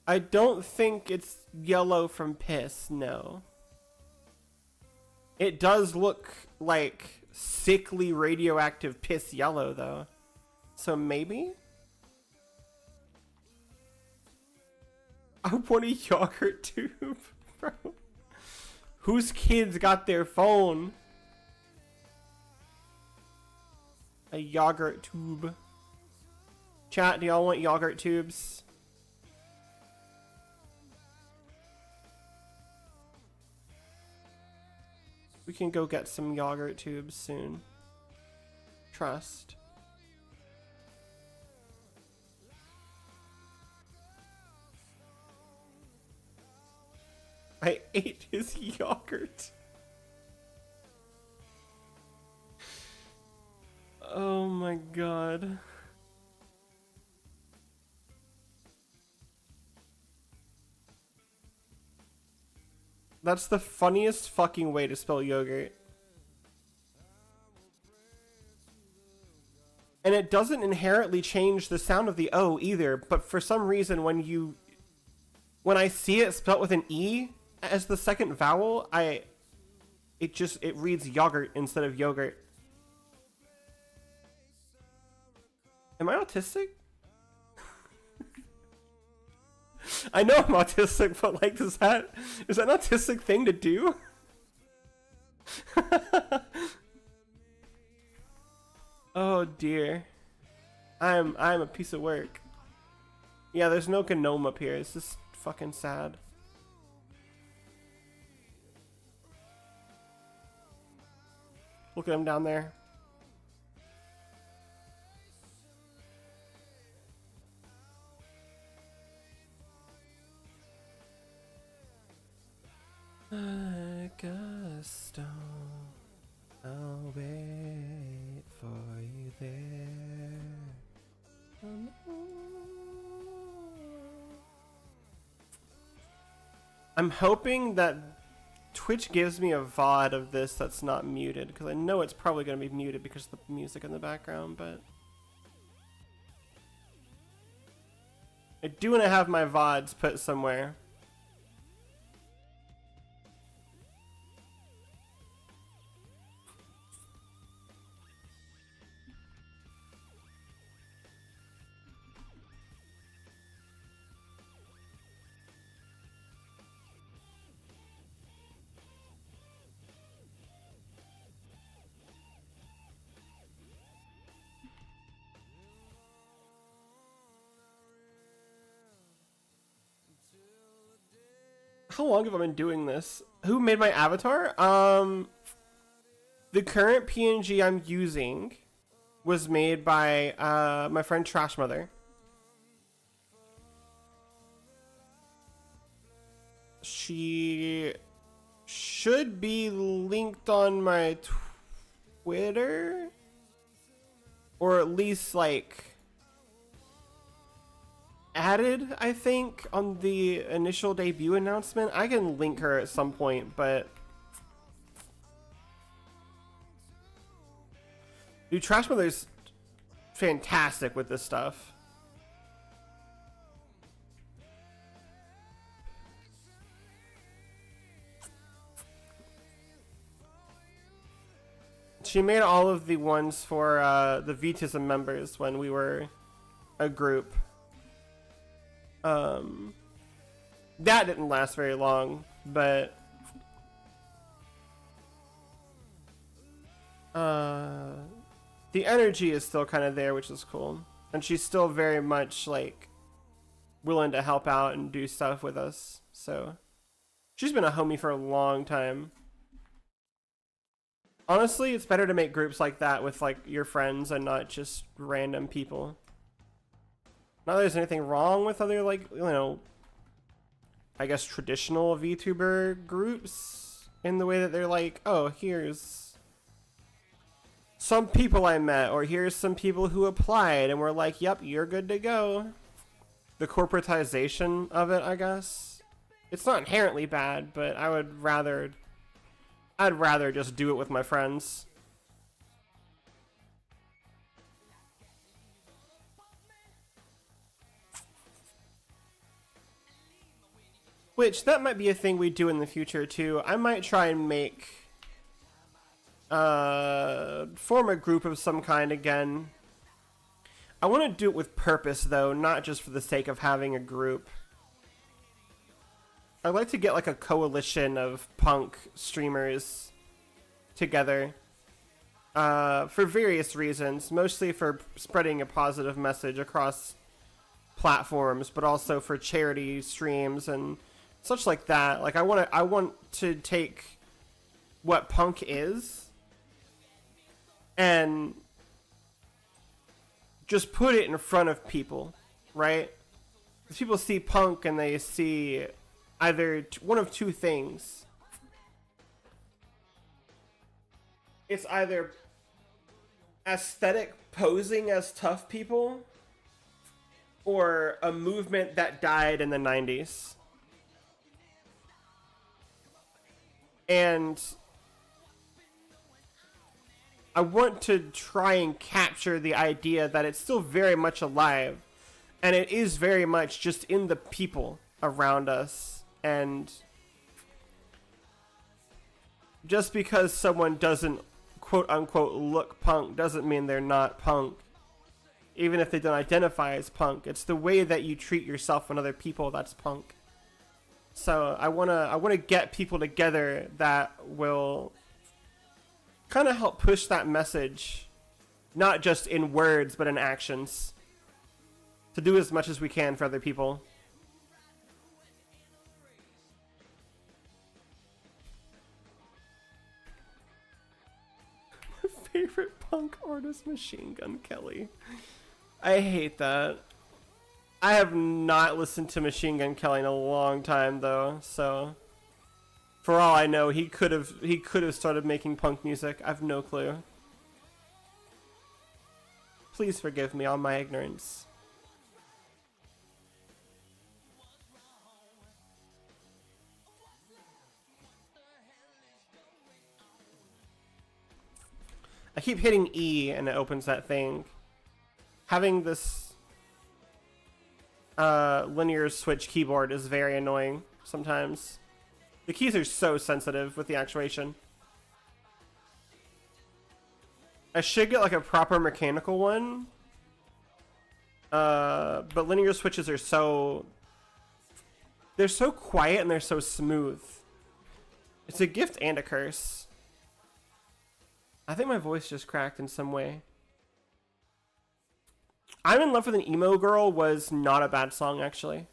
I don't think it's yellow from piss, no. It does look like sickly radioactive piss yellow, though. So maybe? I want a yogurt tube, bro. Whose kids got their phone? A yogurt tube. Chat, do y'all want yogurt tubes? We can go get some yogurt tubes soon. Trust. I ate his yogurt. Oh my god. That's the funniest fucking way to spell yogurt. And it doesn't inherently change the sound of the O either, but for some reason when you when I see it spelt with an E as the second vowel, it reads yogurt instead of yogurt. Am I autistic? I know I'm autistic, but like, is that an autistic thing to do? Oh dear. I'm a piece of work. Yeah, there's no gnome up here. It's just fucking sad. Look at him down there. Like a stone, I'll wait for you there. I'm hoping that Twitch gives me a VOD of this that's not muted, because I know it's probably going to be muted because of the music in the background, but I do want to have my VODs put somewhere. How long have I been doing this? Who made my avatar? The current PNG I'm using was made by my friend Trash Mother. She should be linked on my Twitter, or at least like added, I think, on the initial debut announcement. I can link her at some point, but dude, Trash Mother's fantastic with this stuff. She made all of the ones for the Vitism members when we were a group. That didn't last very long, but the energy is still kind of there, which is cool. And she's still very much like willing to help out and do stuff with us. So she's been a homie for a long time. Honestly, it's better to make groups like that with like your friends and not just random people. Not that there's anything wrong with other, like, you know, I guess traditional VTuber groups in the way that they're like, oh, here's some people I met, or here's some people who applied, and we're like, yep, you're good to go. The corporatization of it, I guess. It's not inherently bad, but I'd rather just do it with my friends. Which, that might be a thing we do in the future, too. I might try and make... form a group of some kind again. I want to do it with purpose, though, not just for the sake of having a group. I'd like to get, like, a coalition of punk streamers together. For various reasons. Mostly for spreading a positive message across platforms, but also for charity streams and such like that. Like, I want to take what punk is and just put it in front of people, right? Because people see punk and they see either one of two things. It's either aesthetic posing as tough people, or a movement that died in the 90s. And I want to try and capture the idea that it's still very much alive, and it is very much just in the people. around us, and just because someone doesn't quote unquote look punk doesn't mean they're not punk, even if they don't identify as punk. It's the way that you treat yourself and other people that's punk. So I wanna get people together that will kind of help push that message, not just in words but in actions, to do as much as we can for other people. My favorite punk artist, Machine Gun Kelly. I hate that. I have not listened to Machine Gun Kelly in a long time though, so for all I know, he could have started making punk music. I've no clue. Please forgive me on my ignorance. I keep hitting E and it opens that thing. Having this linear switch keyboard is very annoying sometimes. The keys are so sensitive with the actuation. I should get like a proper mechanical one. But linear switches are so... they're so quiet and they're so smooth. It's a gift and a curse. I think my voice just cracked in some way. I'm in Love with an Emo Girl was not a bad song, actually.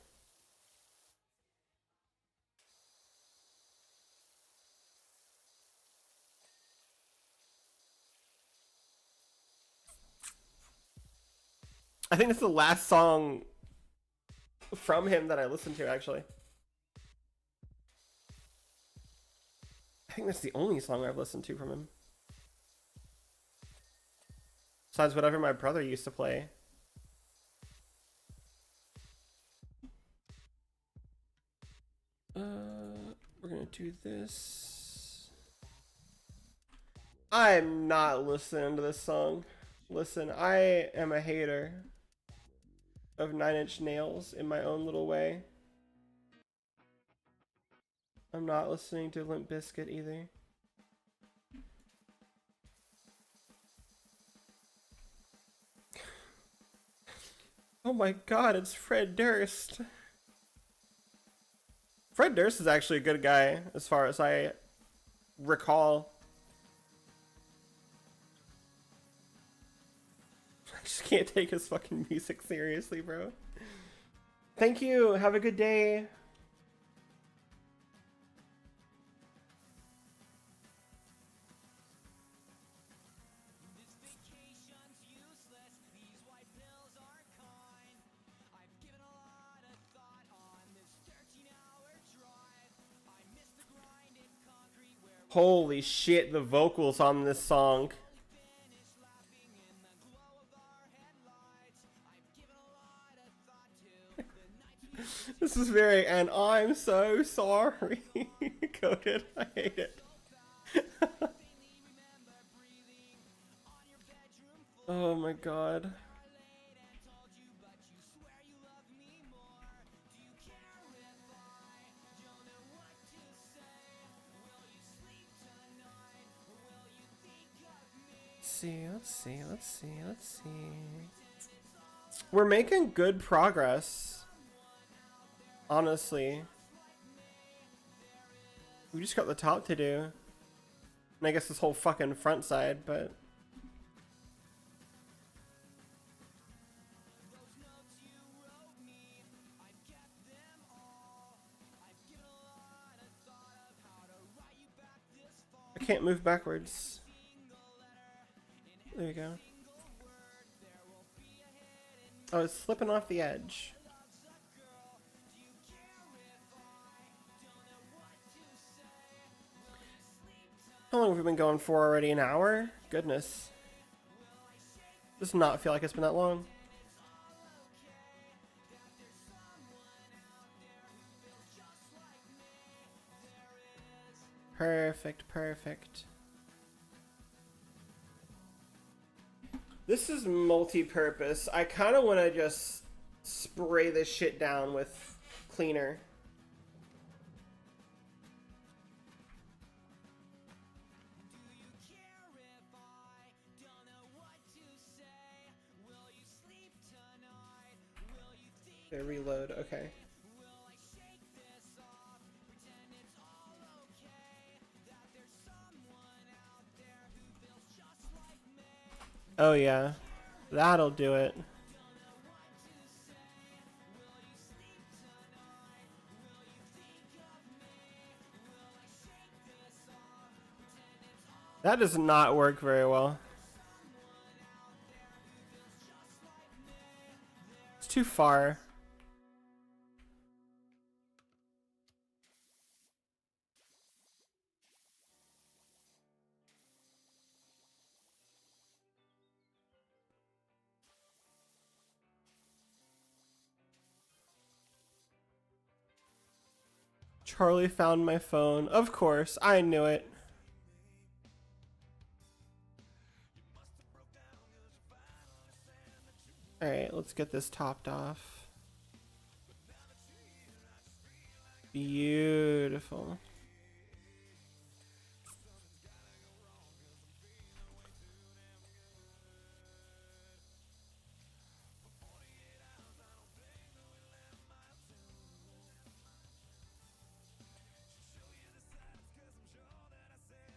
I think that's the last song from him that I listened to, actually. I think that's the only song I've listened to from him. Besides whatever my brother used to play. We're gonna do this. I'm not listening to this song. Listen, I am a hater of Nine Inch Nails in my own little way. I'm not listening to Limp Bizkit either. Oh my god, it's Fred Durst. Fred Durst is actually a good guy, as far as I recall. I just can't take his fucking music seriously, bro. Thank you. Have a good day. Holy shit, the vocals on this song. This is very, and I'm so sorry. Coded, I hate it. Oh my god. Let's see. We're making good progress. Honestly. We just got the top to do. And I guess this whole fucking front side, but... I can't move backwards. There you go. Oh, it's slipping off the edge. How long have we been going for already? An hour? Goodness. Does not feel like it's been that long. Perfect, perfect. This is multi-purpose. I kind of want to just spray this shit down with cleaner. Okay, reload. Okay. Oh yeah, that'll do it. That does not work very well. It's too far. Charlie found my phone. Of course, I knew it. Alright, let's get this topped off. Beautiful.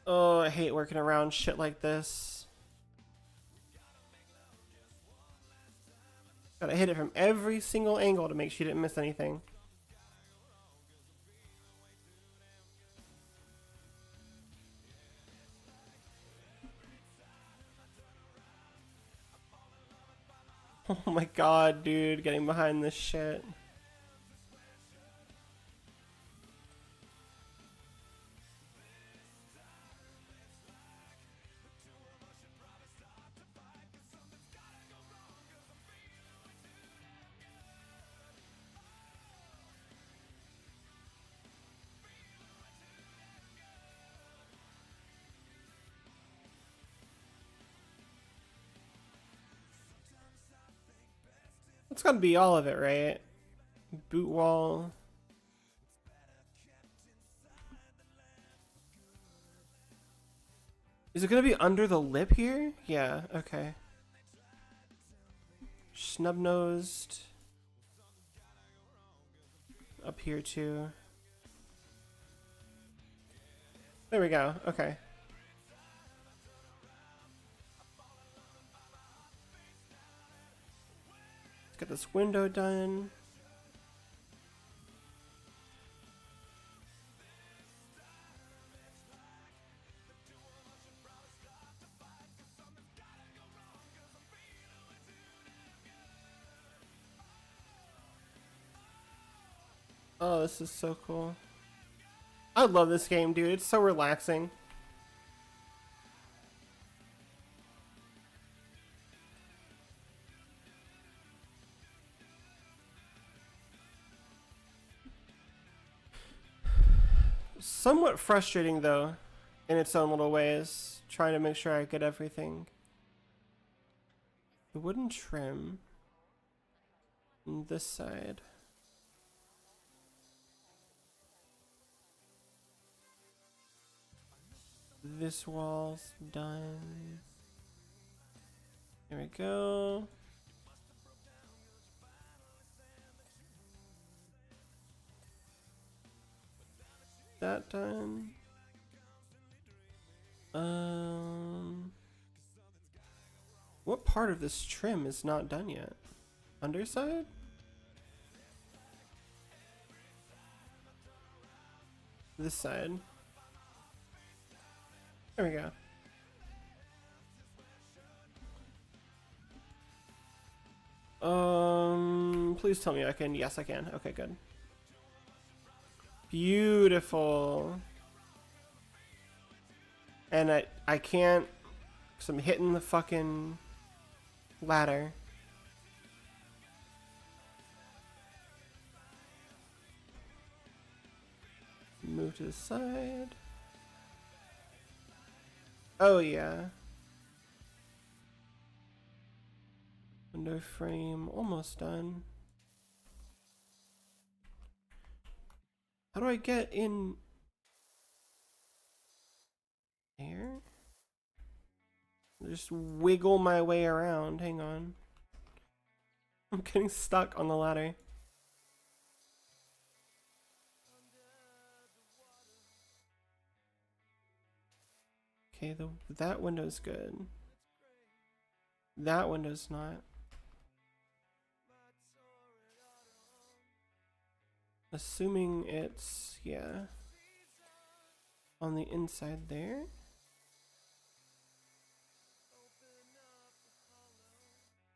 Oh, I hate working around shit like this. Gotta hit it from every single angle to make sure you didn't miss anything. Oh my god, dude, getting behind this shit. It's gotta be all of it, right? Boot wall. Is it gonna be under the lip here? Yeah, okay. Snub-nosed. Up here too. There we go, okay. Let's get this window done. Oh, this is so cool. I love this game, dude. It's so relaxing. Somewhat frustrating, though, in its own little ways. Trying to make sure I get everything. The wooden trim on this side. This wall's done. There we go. That done. What part of this trim is not done yet? Underside? This side. There we go. Please tell me I can. Yes, I can. Okay, good. Beautiful. And I can't, because I'm hitting the fucking ladder. Move to the side. Oh yeah. Window frame almost done. How do I get in there? Just wiggle my way around. Hang on. I'm getting stuck on the ladder. Okay, that window's good. That window's not. Assuming it's, yeah, on the inside there.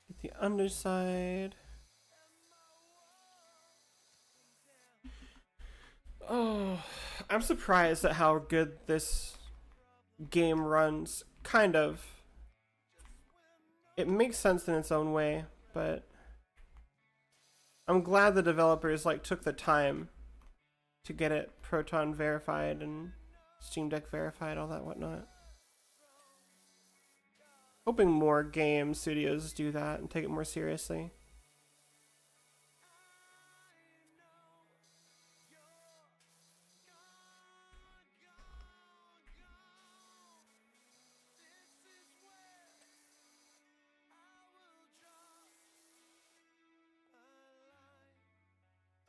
Get the underside. Oh, I'm surprised at how good this game runs. Kind of. It makes sense in its own way, but I'm glad the developers like took the time to get it Proton verified and Steam Deck verified, all that whatnot. Hoping more game studios do that and take it more seriously.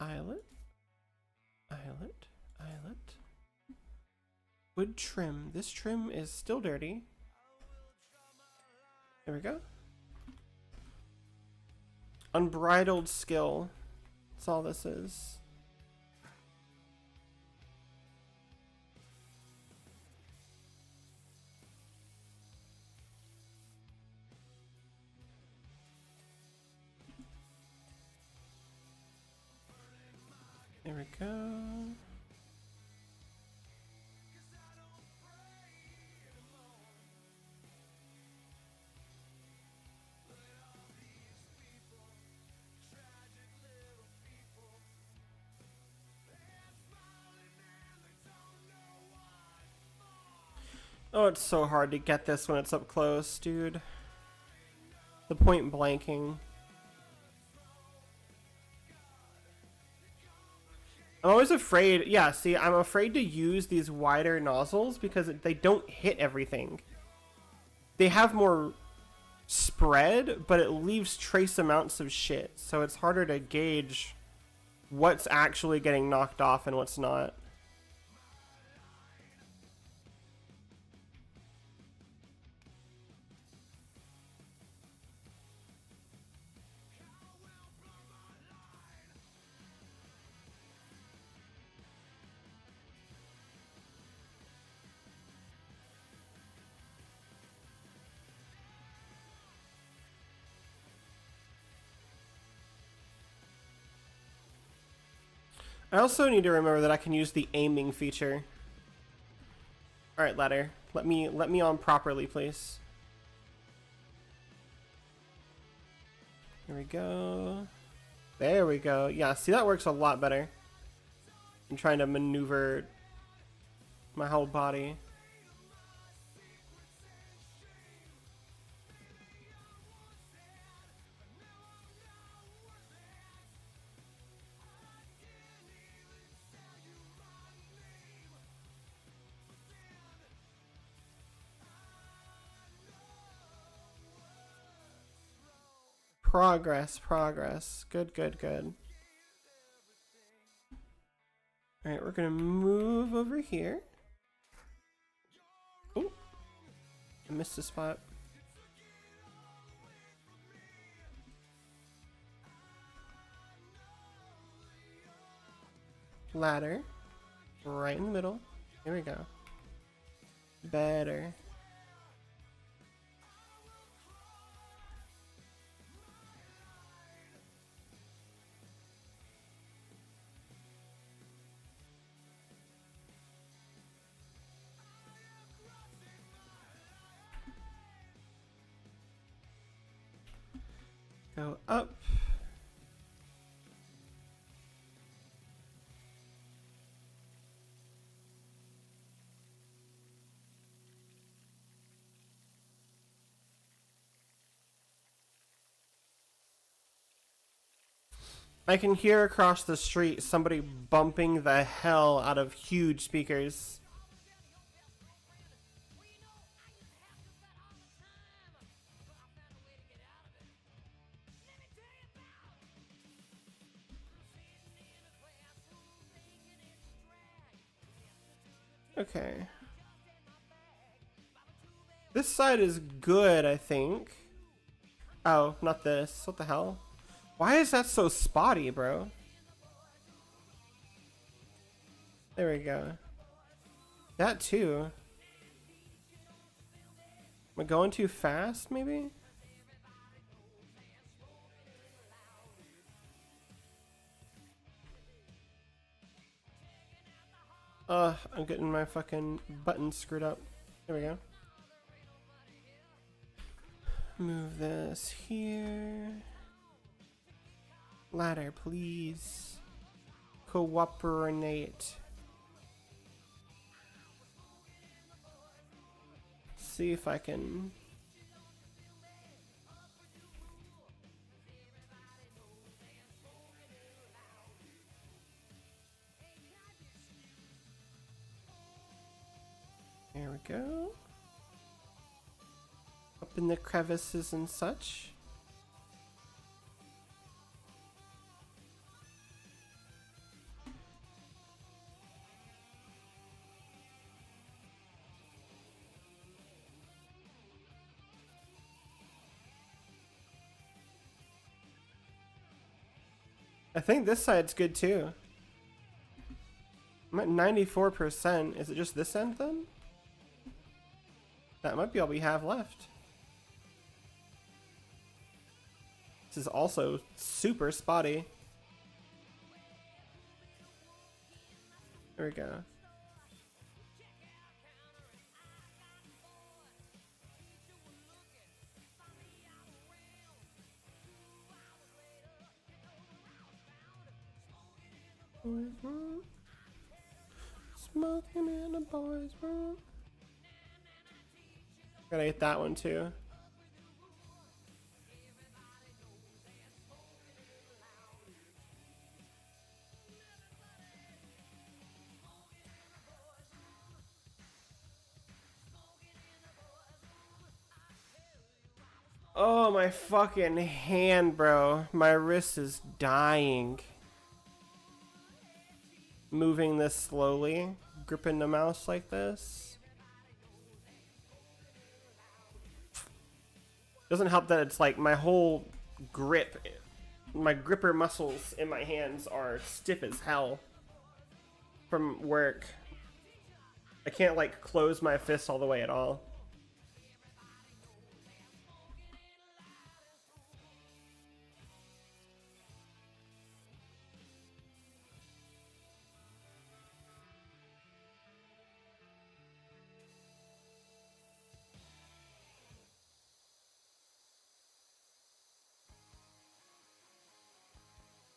Eyelet. Wood trim. This trim is still dirty. There we go. Unbridled skill. That's all this is. There we go. Oh, it's so hard to get this when it's up close, dude. The point blanking. I'm always afraid, yeah, see, I'm afraid to use these wider nozzles because they don't hit everything. They have more spread, but it leaves trace amounts of shit, so it's harder to gauge what's actually getting knocked off and what's not. I also need to remember that I can use the aiming feature. Alright, ladder. Let me on properly, please. There we go. There we go. Yeah, see, that works a lot better. I'm trying to maneuver my whole body. Progress. Good. Alright, we're gonna move over here. Oh, I missed a spot. Ladder. Right in the middle. Here we go. Better. Go up. I can hear across the street somebody bumping the hell out of huge speakers. Okay. This side is good, I think. Oh, not this. What the hell? Why is that so spotty, bro? There we go. That too. Am I going too fast, maybe? I'm getting my fucking buttons screwed up. There we go. Move this here. Ladder, please. Cooperate. See if I can... There we go. Up in the crevices and such. I think this side's good too. I'm at 94%. Is it just this end then? That might be all we have left. This is also super spotty. There we go. Smoking in a boys' room. Gotta get that one too. Oh, my fucking hand, bro. My wrist is dying. Moving this slowly, gripping the mouse like this. Doesn't help that it's like my whole grip, my gripper muscles in my hands are stiff as hell from work. I can't like close my fist all the way at all.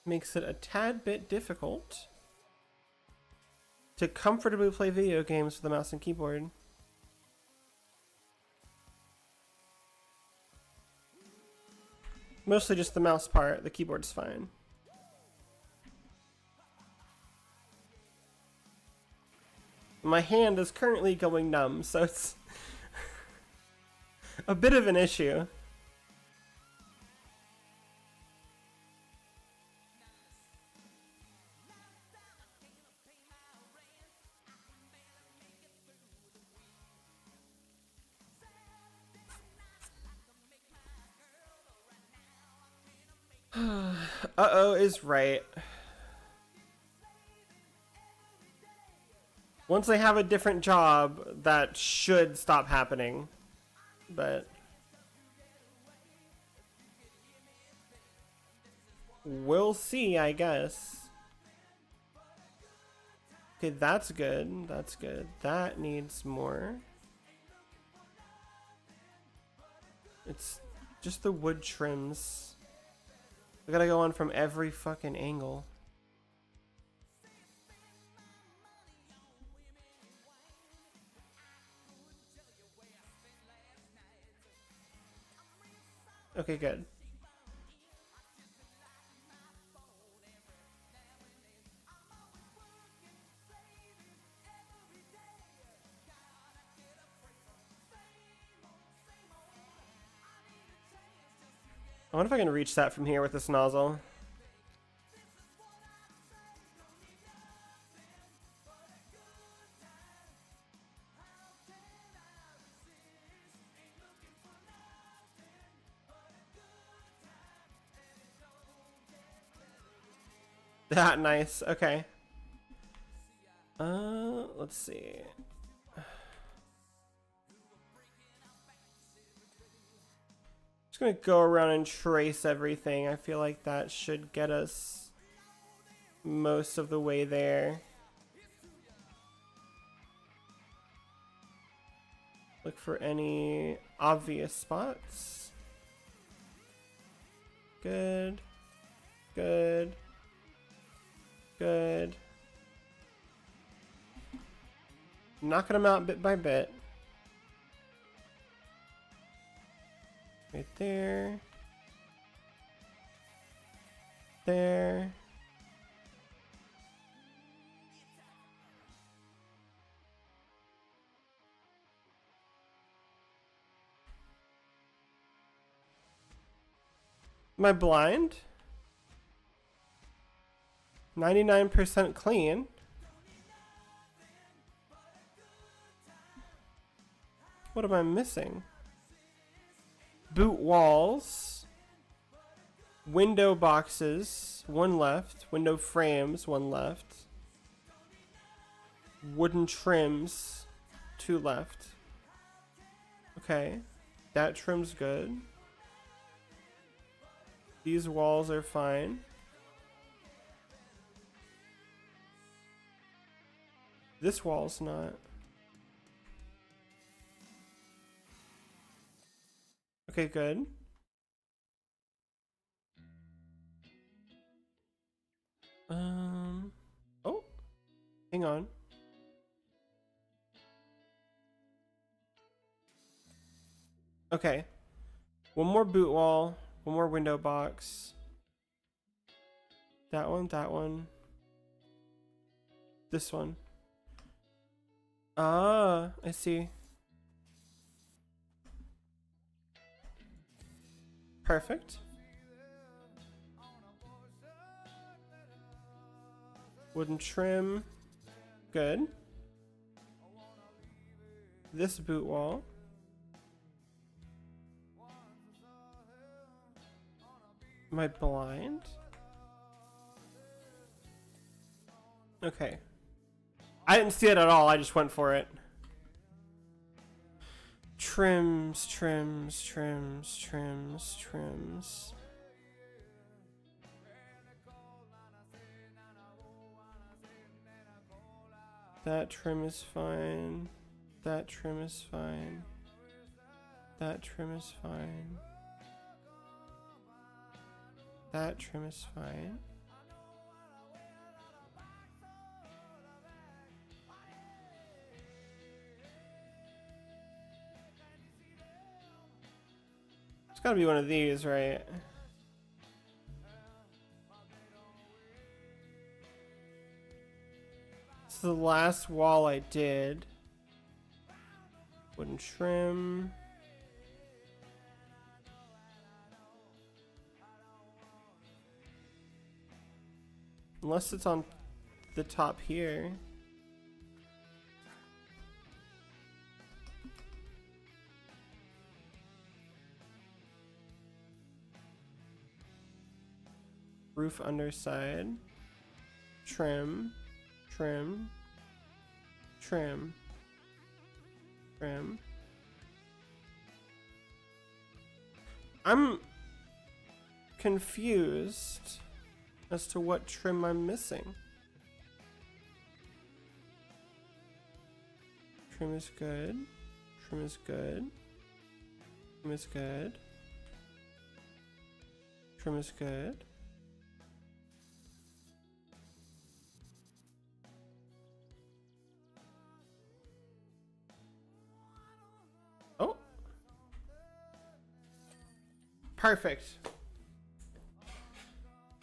Makes it a tad bit difficult to comfortably play video games with the mouse and keyboard. Mostly just the mouse part, the keyboard's fine. My hand is currently going numb, so it's a bit of an issue. Uh-oh is right. Once I have a different job, that should stop happening. But we'll see, I guess. Okay, that's good. That's good. That needs more. It's just the wood trims. I gotta go on from every fucking angle. Okay, good. wonder if I can reach that from here with this nozzle. That nice. Okay. Let's see. Just gonna go around and trace everything. I feel like that should get us most of the way there. Look for any obvious spots. Good. Good. Good. Knocking them out bit by bit. Right there. There. Am I blind? 99% clean. What am I missing? Boot walls. Window boxes, one left. Window frames, one left. Wooden trims, two left. Okay, that trim's good. These walls are fine. This wall's not. Okay, good. Oh, hang on. Okay. One more boot wall, one more window box. That one, that one. This one. Ah, I see. Perfect. Wooden trim. Good. This boot wall. Am I blind? Okay. I didn't see it at all, I just went for it. Trims, trims, trims, trims, trims. That trim is fine. That trim is fine. That trim is fine. That trim is fine. It's gotta be one of these, right? It's the last wall I did. Wooden trim. Unless it's on the top here. Roof underside. Trim. Trim. Trim. Trim. I'm confused as to what trim I'm missing. Trim is good. Trim is good. Trim is good. Trim is good. Oh. Perfect.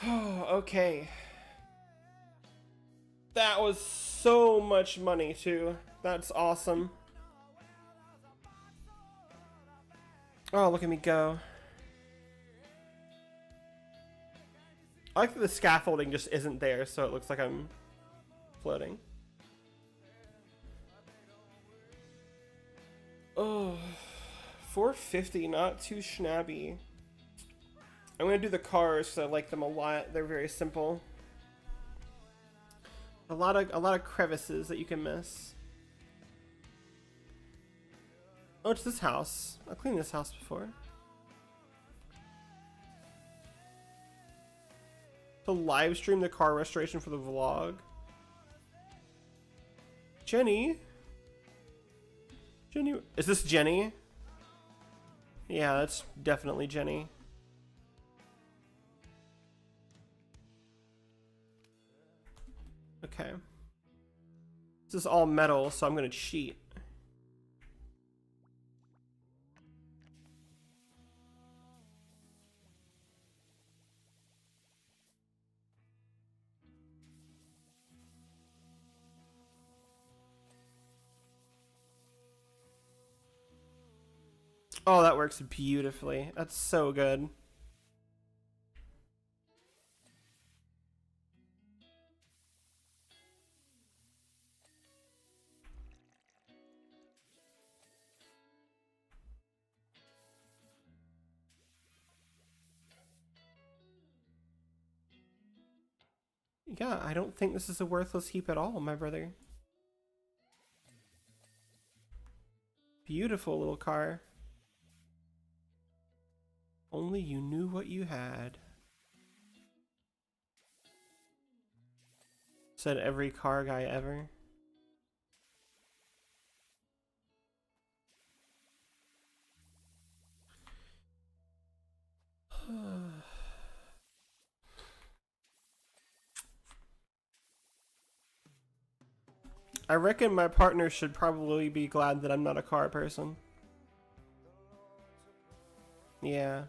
Oh, okay. That was so much money too. That's awesome. Oh, look at me go. I like that the scaffolding just isn't there, so it looks like I'm floating. Oh, 450, not too shabby. I'm gonna do the cars because I like them a lot. They're very simple. A lot of crevices that you can miss. Oh, it's this house. I've cleaned this house before. To live stream the car restoration for the vlog. Jenny? Jenny? Is this Jenny? Yeah, that's definitely Jenny. Okay. This is all metal, so I'm gonna cheat. Oh, that works beautifully. That's so good. Yeah, I don't think this is a worthless heap at all, my brother. Beautiful little car. Only you knew what you had. Said every car guy ever. I reckon my partner should probably be glad that I'm not a car person. Yeah.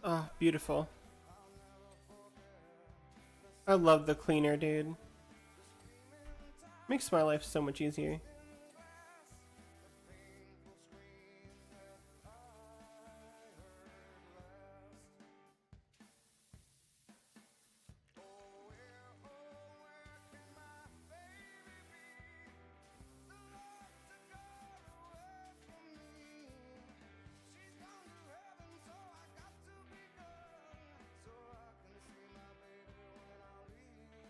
Oh, beautiful. I love the cleaner, dude. Makes my life so much easier.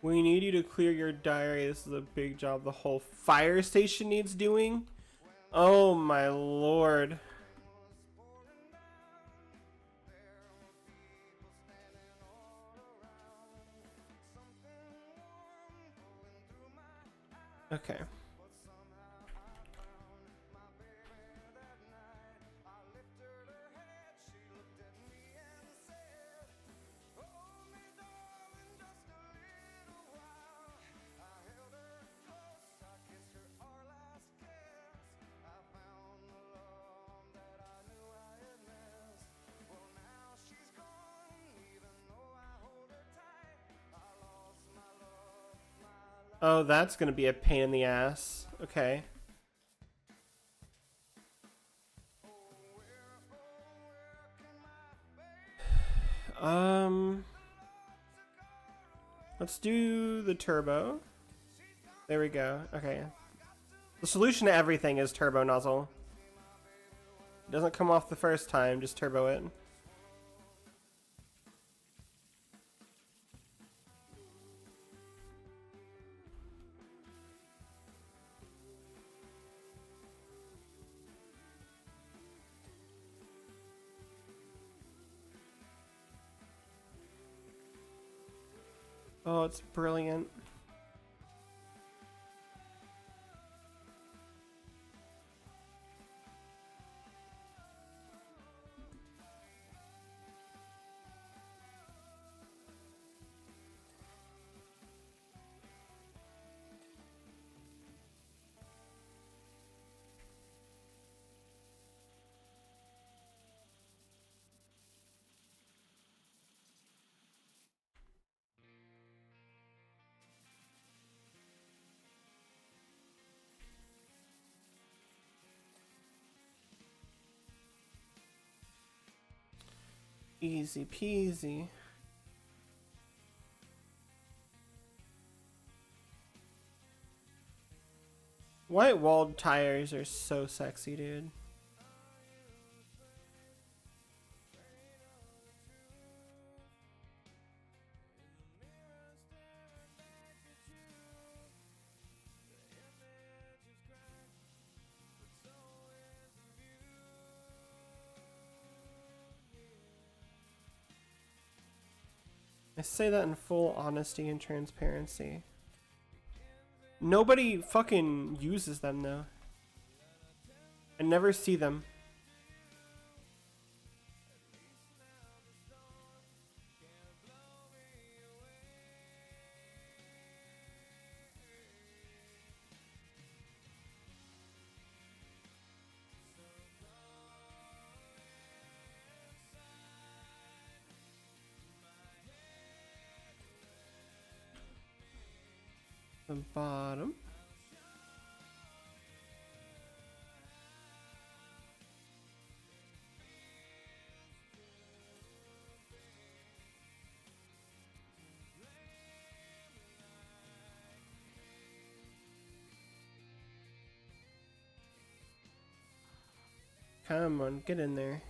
We need you to clear your diary. This is a big job. The whole fire station needs doing. Oh my lord. Okay. Oh, that's gonna be a pain in the ass. Okay. Let's do the turbo. There we go. Okay. The solution to everything is turbo nozzle. It doesn't come off the first time, just turbo it. Oh, it's brilliant. Easy peasy. White walled tires are so sexy, dude. I say that in full honesty and transparency. Nobody fucking uses them though. I never see them. The bottom. Come on, get in there.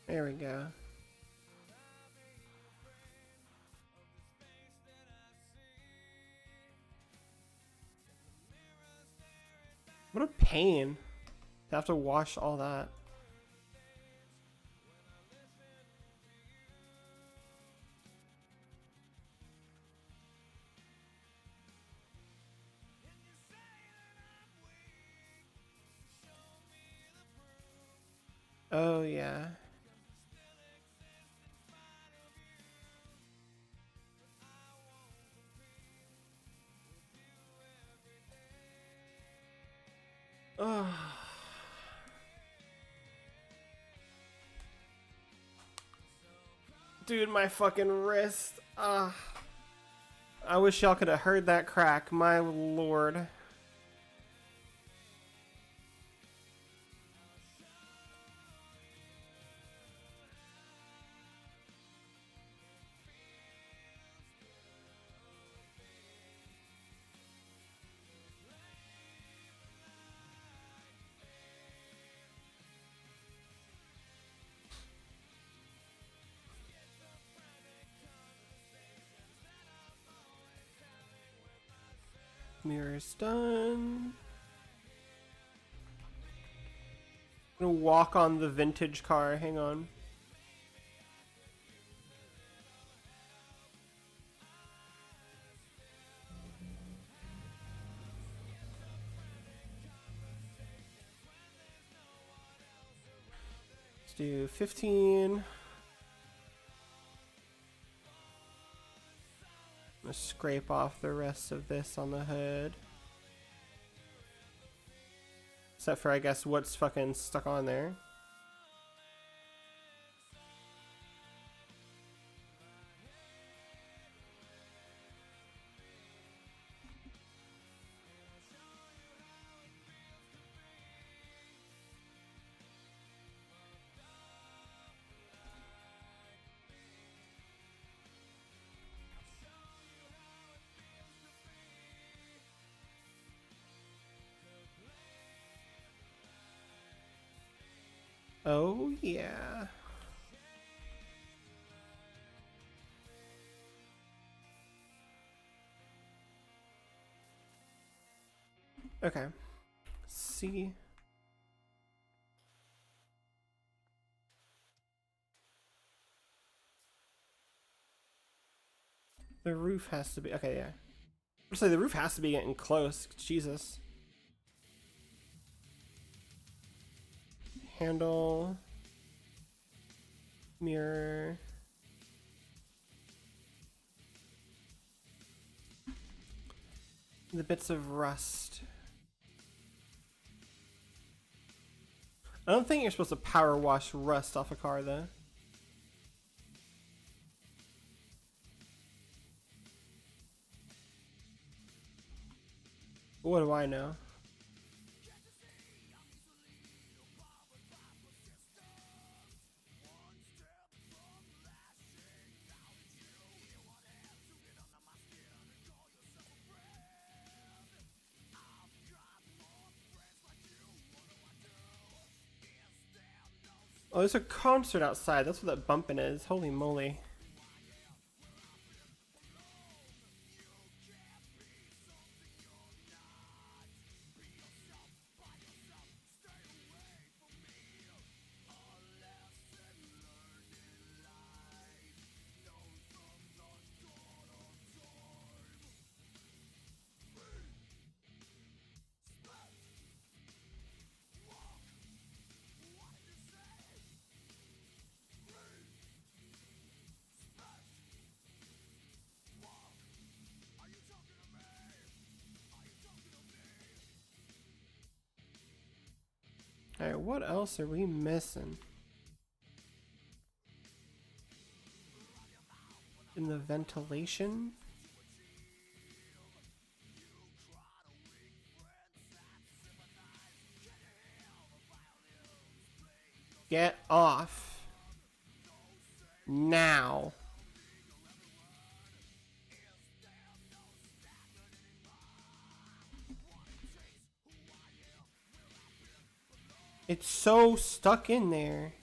There we go. What a pain to have to wash all that. Oh yeah. Oh. Dude, my fucking wrist. Ah. I wish y'all could have heard that crack. My lord. Mirror's done. I'm gonna walk on the vintage car. Hang on. Let's do 15. I'm gonna scrape off the rest of this on the hood. Except for, I guess, what's fucking stuck on there. Oh, yeah. Okay. See. The roof has to be... Okay, yeah. I'd say the roof has to be getting close. Jesus. Handle. Mirror. The bits of rust. I don't think you're supposed to power wash rust off a car, though. What do I know? Oh, there's a concert outside. That's what that bumping is. Holy moly. Alright, what else are we missing? In the ventilation? Get off. Now. It's so stuck in there.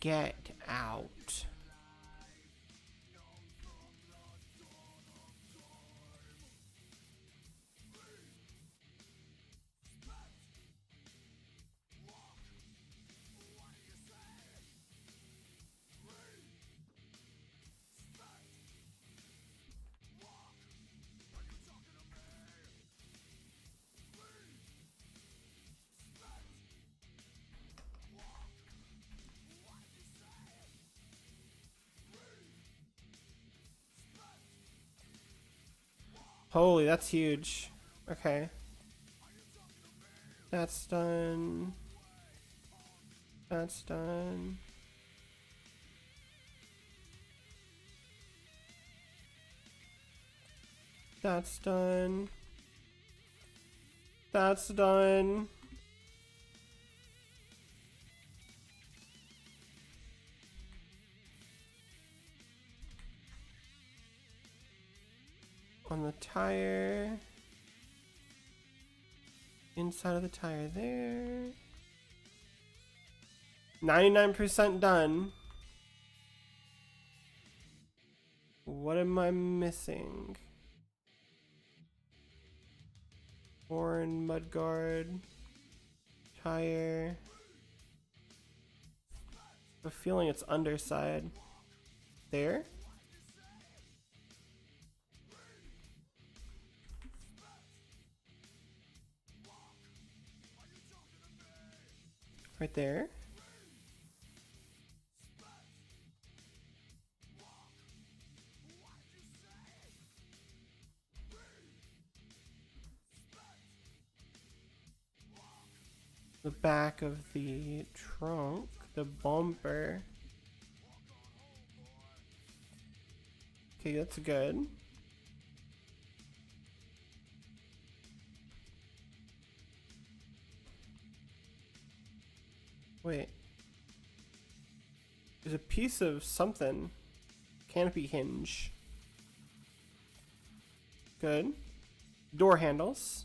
Get out. Holy, that's huge. Okay. That's done. That's done. That's done. That's done. On the tire. Inside of the tire there. 99% done. What am I missing? Horn, mudguard, tire. I have a feeling it's underside. There? Right there? The back of the trunk, the bumper. Okay, that's good. Wait. There's a piece of something. Canopy hinge. Good. Door handles.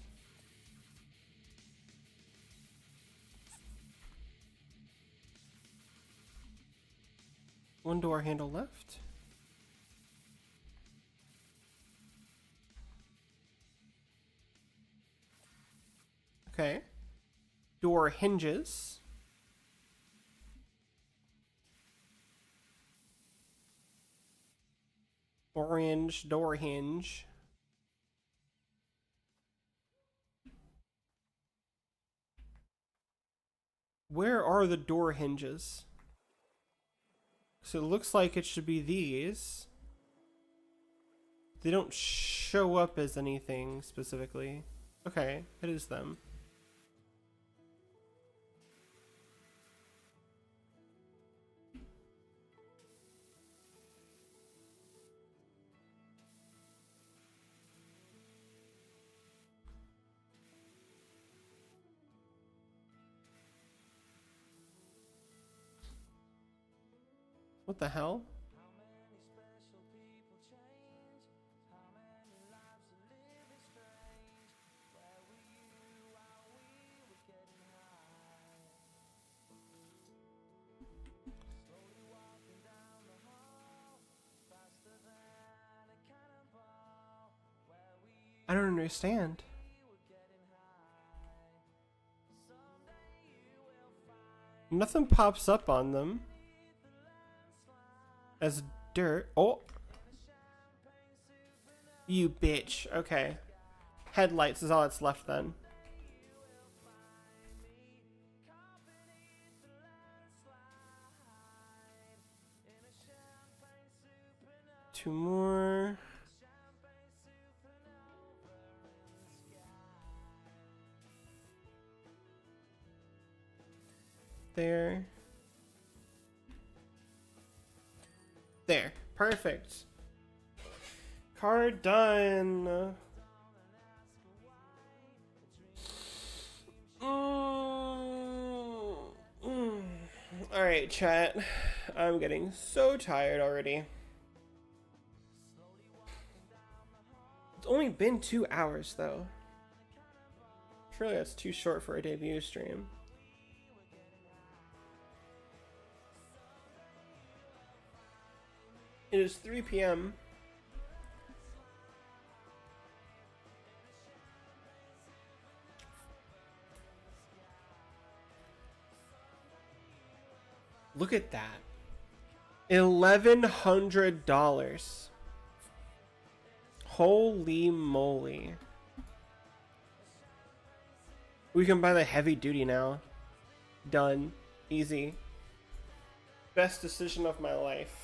One door handle left. Okay. Door hinges. Orange door hinge. Where are the door hinges? So it looks like it should be these. They don't show up as anything specifically. Okay, it is them. What the hell? understand. Nothing pops up on them as dirt. Oh, you bitch. Okay, headlights is all that's left then. Two more. There. There. Perfect. Car done. Alright, chat. I'm getting so tired already. It's only been 2 hours, though. Surely that's too short for a debut stream. It is 3 p.m. Look at that. $1,100. Holy moly. We can buy the heavy duty now. Done. Easy. Best decision of my life.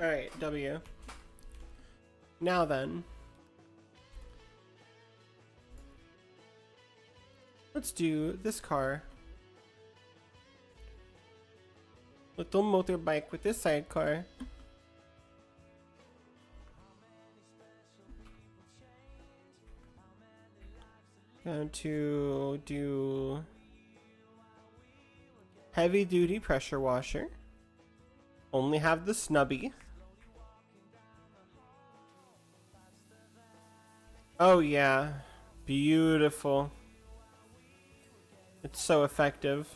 Alright, W. Now then. Let's do this car. Little motorbike with this sidecar. Going to do heavy duty pressure washer. Only have the snubby. Oh yeah, beautiful. It's so effective.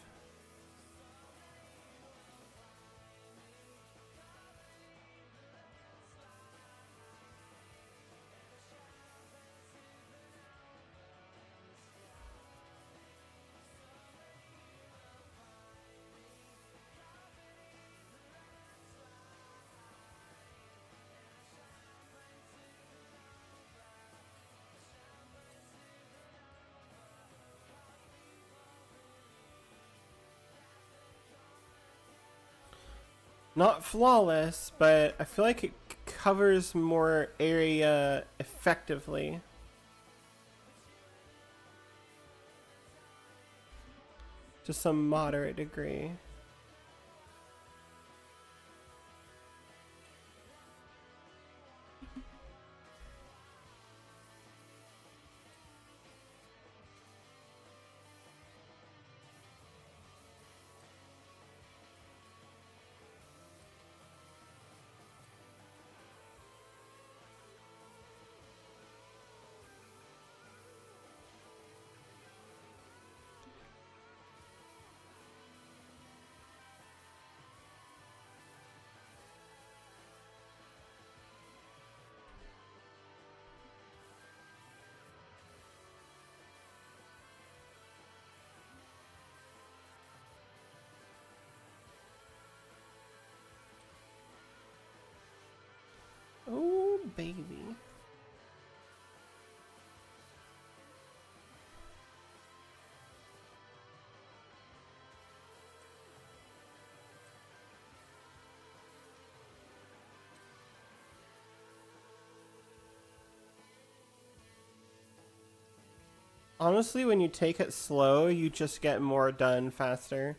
Not flawless, but I feel like it covers more area effectively. To some moderate degree. Oh, baby. Honestly, when you take it slow, you just get more done faster.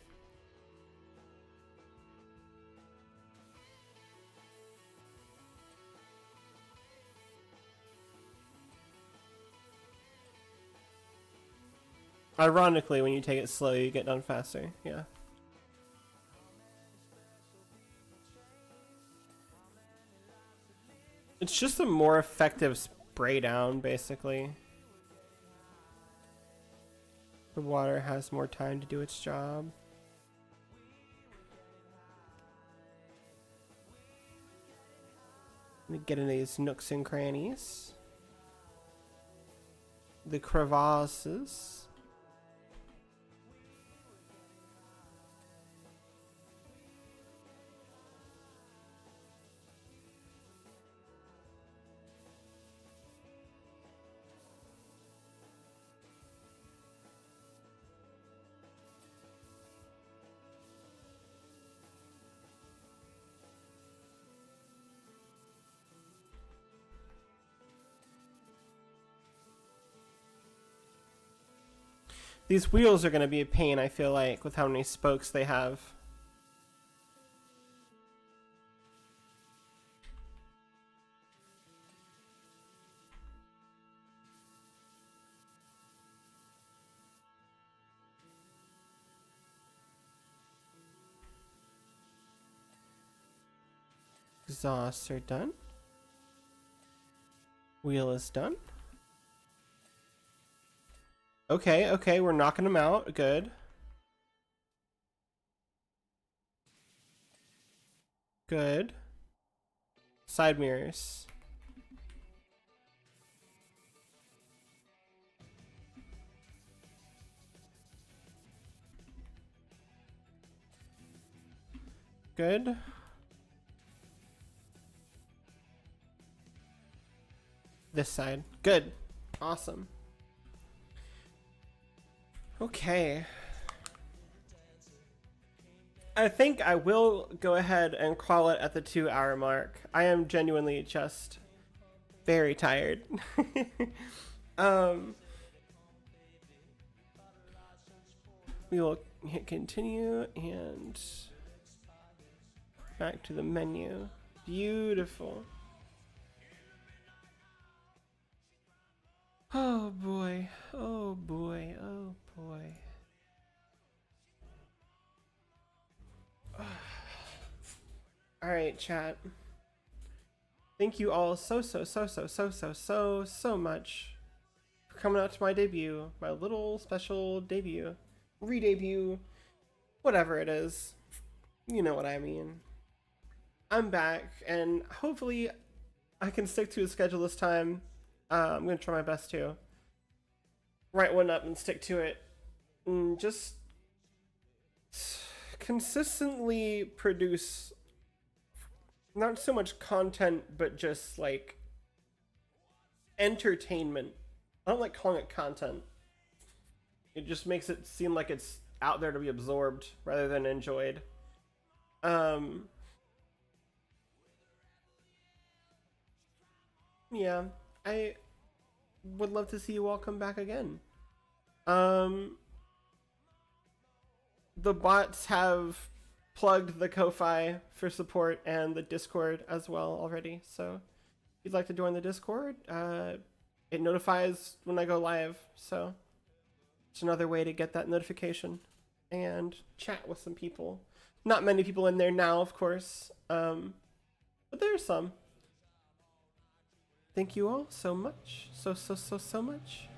Ironically, when you take it slow, you get done faster. Yeah. It's just a more effective spray down, basically. The water has more time to do its job. Let me get into these nooks and crannies. The crevasses. These wheels are going to be a pain, I feel like, with how many spokes they have. Exhausts are done. Wheel is done. Okay, okay, we're knocking them out. Good. Good. Side mirrors. Good. This side. Good. Awesome. Okay. I think I will go ahead and call it at the 2-hour mark. I am genuinely just very tired. We will hit continue and back to the menu. Beautiful. Oh boy. Oh boy. Oh boy. All right, chat. Thank you all so much for coming out to my debut, my little special debut, re-debut, whatever it is. You know what I mean. I'm back, and hopefully I can stick to a schedule this time. I'm gonna try my best to write one up and stick to it, and just consistently produce not so much content, but just like entertainment. I don't like calling it content. It just makes it seem like it's out there to be absorbed rather than enjoyed. Yeah, I would love to see you all come back again. The bots have plugged the Ko-Fi for support and the Discord as well already. So if you'd like to join the Discord, it notifies when I go live. So it's another way to get that notification and chat with some people. Not many people in there now, of course, but there's some. Thank you all so much. So much.